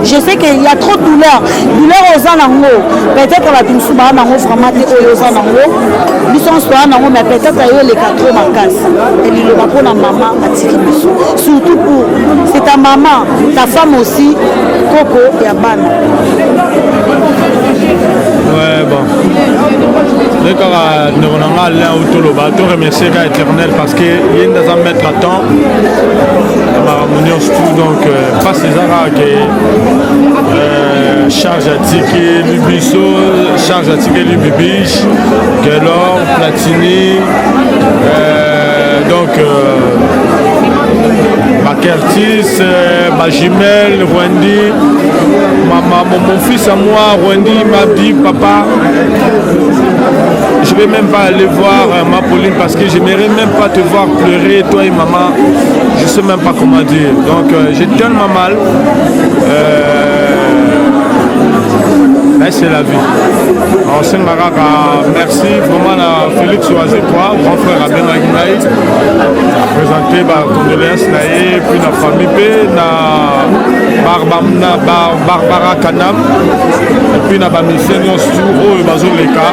je sais qu'il y a trop de douleur aux anango, peut-être qu'on a tout souba nango framate aux anango, ils sont soit nango, mais peut-être qu'il y a les quatre macasse, et Liloba pour la maman à Tikibiso, surtout pour, c'est ta maman, ta femme aussi, Coco et Abana. Ouais, bon. Je vais remercier l'Éternel parce qu'il y a un mettre à temps. Donc, pas ces arabes qui charge à ticket, Lubiso, charge à ticket, Lubibiche, Gelor, Platini, donc. Curtis, ma jumelle, Wendy, mon fils à moi, Wendy m'a dit papa, je ne vais même pas aller voir ma Pauline parce que je n'aimerais même pas te voir pleurer, toi et maman, je ne sais même pas comment dire. Donc j'ai tellement mal. Mais c'est la vie. Alors, c'est merci vraiment à Félix Oazekwa, grand frère à Benaginaï, présenté par condoléances, puis la famille P, Barbara Kanam, et puis la mission Sturo et Bazoleka.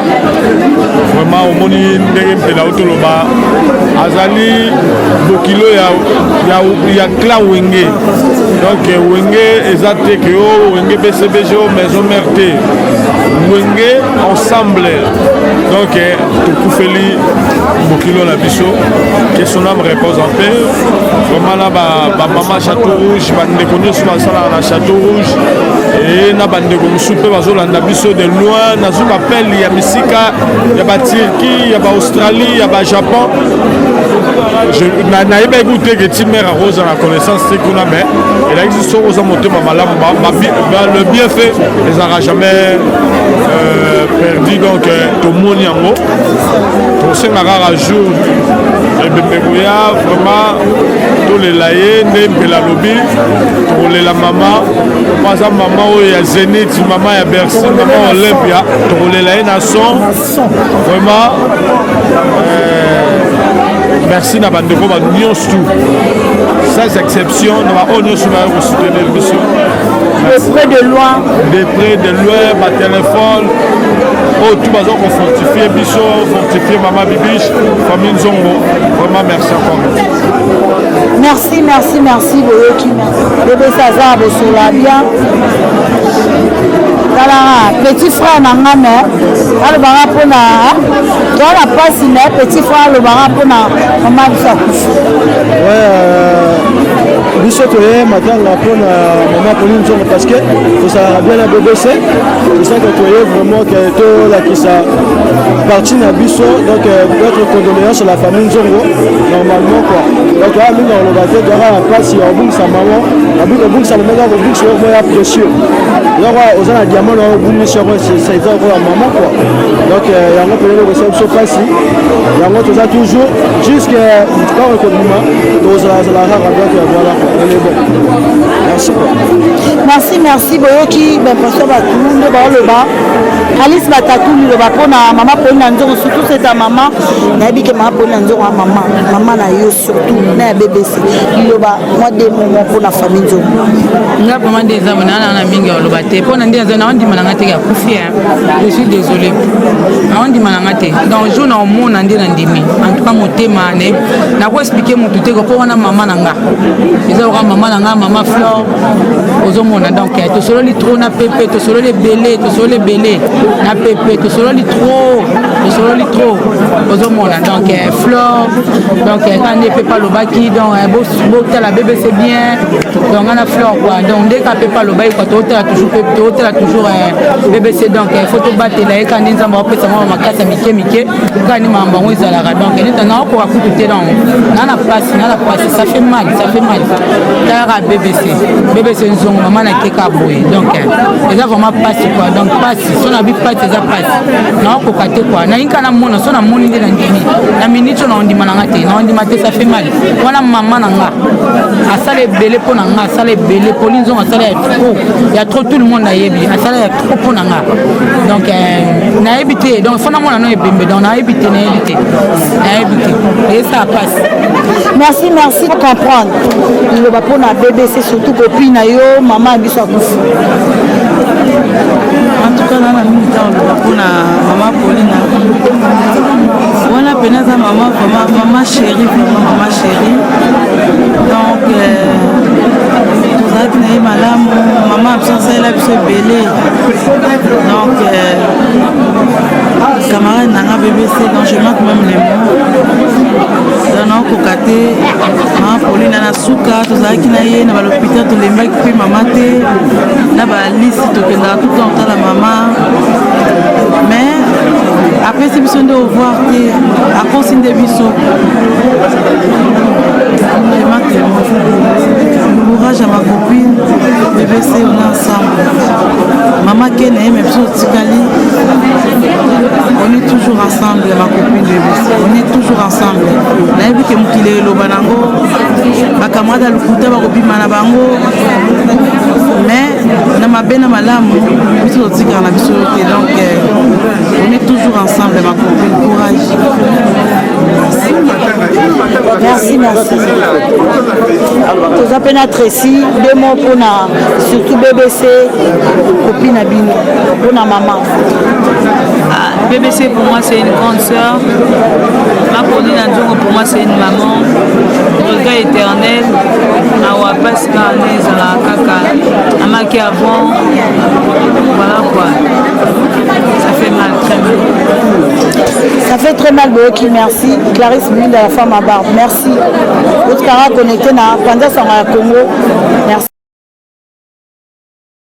Vraiment, au monde, il y a Autoloba, Azali, Bokilo, il y a Cla Wenge. Donc, Wenge, Ezate Keo, Wenge BCBGO, Maison Merte. Wenge ensemble donc Tokoufeli Bokilo la biso que son âme repose en paix vraiment là maman Château Rouge bande connu sur la salle à Château Rouge et na bande comme soupe bazolanda biso de loin na zuka appel ya misika ya ba Turquie ya ba Australie ya ba Japon je n'avais écouté que Timera Rose en la connaissance c'est qu'on a mais il existe aux amonteurs le bienfait les aura jamais perdu donc tout le monde yango pour ce rare jour et vraiment tous les laïcs n'aiment la lobby pour les la maman maman aza maman oyo ya Zénith, maman ya Bercy, maman Olympia tokolela ye na son vraiment merci na bandeko banyonso tout sans exception na baoyo nyonso baya kosoutenir biso de près de loin batelefone oyo tout baza kofortifie biso fortifie mama Bibiche famille Nzongo vraiment merci encore merci boyoki bébé Saza bosola bien petit frère na nga me alobaka mpona toala mpasi me petit frère alobaka mpona mama biso akufi biso toye matanga mpona mama Pauline Nzongo parce que tosalaka bien na BBC tosaka toye vraiment ke tolakisa partie na biso donc notre condoléance à la famille Nzongo normalement quoi donc toya mingi oloba te toyaka na mpasi ya kobungisa mama obungisa mama kaka kobungisa yoko ya précieux yoko oza na diamant na obungisa yoko eza yoko ya mama quoi donc yango pene lokosala biso mpasi yango toza toujours jusque kaka ekobima tozalazala kaka donc voilà quoi on est bon merci boyoki bapasteur batunde baoloba Alice batatuli loba mpona mama Pauline Nzongo surtout c'est ta maman nayebi ke mama Pauline Nzongo ya mama na yo surtout na ya BBC liloba mwa de momo mpona famille Nzongo nga vraiment des hommes na mingi oloba te mpona nde aza na ondima nanga te ya kufi je suis désolé na ondima nanga te donc jour na omona nde na ndimi en tout cas motema nako expliquer motu te ko wana mama nanga eza oka mama nanga mama Flore ozomona donc tosololi trop na pepe tosololi ebele na pepe tosololi trop ozomona donc Flore donc quand ne peut pas lobaki donc botala bébé c'est bien donc on a Flore quoi donc dès qu'à peut pas lobaki quoi totala toujours BBC donc photo batela et quand nzamba opesa mama makasa mike quand ni mamba ngo ezalaka donc neta na ko akutu te donc na place ça fait mal tara BBC Nzongo maman na keka boye donc eza vraiment passe quoi donc passe son abi passe eza passe na ko kate quoi na inka na mona so na moni nde na ndimi na minute na ondima na ngate na ondima te ça fait mal wana maman na nga asale belé pona nga asale belé Pauline Nzongo asale ya trop tout le monde na yebi asale ya trop pona nga donc na ebité donc fona mona no ebembe donc na ebité et ça passe merci pour comprendre le va pour la BBC surtout copine na yo maman biso akufi en tout cas na mingi ta oloba mama Pauline wana pena za mama chérie donc tozalaki na ye malamu mama biso asalela biso ebele donc camarade nanga BBC donc je manque même les mots donc naokoka te mama Pauline na suka tozalaki na ye na balopita tolembaki mpe mama te na balisi tokendaka tout temps tala mama mais apesi biso nde ovoir te akosi nde biso courage à ma copine BBC on est ensemble maman Kene mais biso tikali on est toujours ensemble ma copine BBC on est toujours ensemble nayebi ke mokili eloba nango bakamada lukuta bakobima na bango mais na mabe na malamu biso totikala na biso te donc on est toujours ensemble ma copine courage merci toza mpe na Tracy deux mots mpona surtout BBC copine na bino mpona maman BBC pour moi c'est une grande sœur. Ma Pauline Nzongo pour moi c'est une maman. Regret éternel. Awa Pascal Nezala Kaka. Amaki avant. Voilà quoi. Ça fait mal, très mal. Ça fait très mal, Boyoki, merci. Clarisse Mille de la femme à barbe, merci. Votre cara connecté na Panda Sanga Congo. Merci.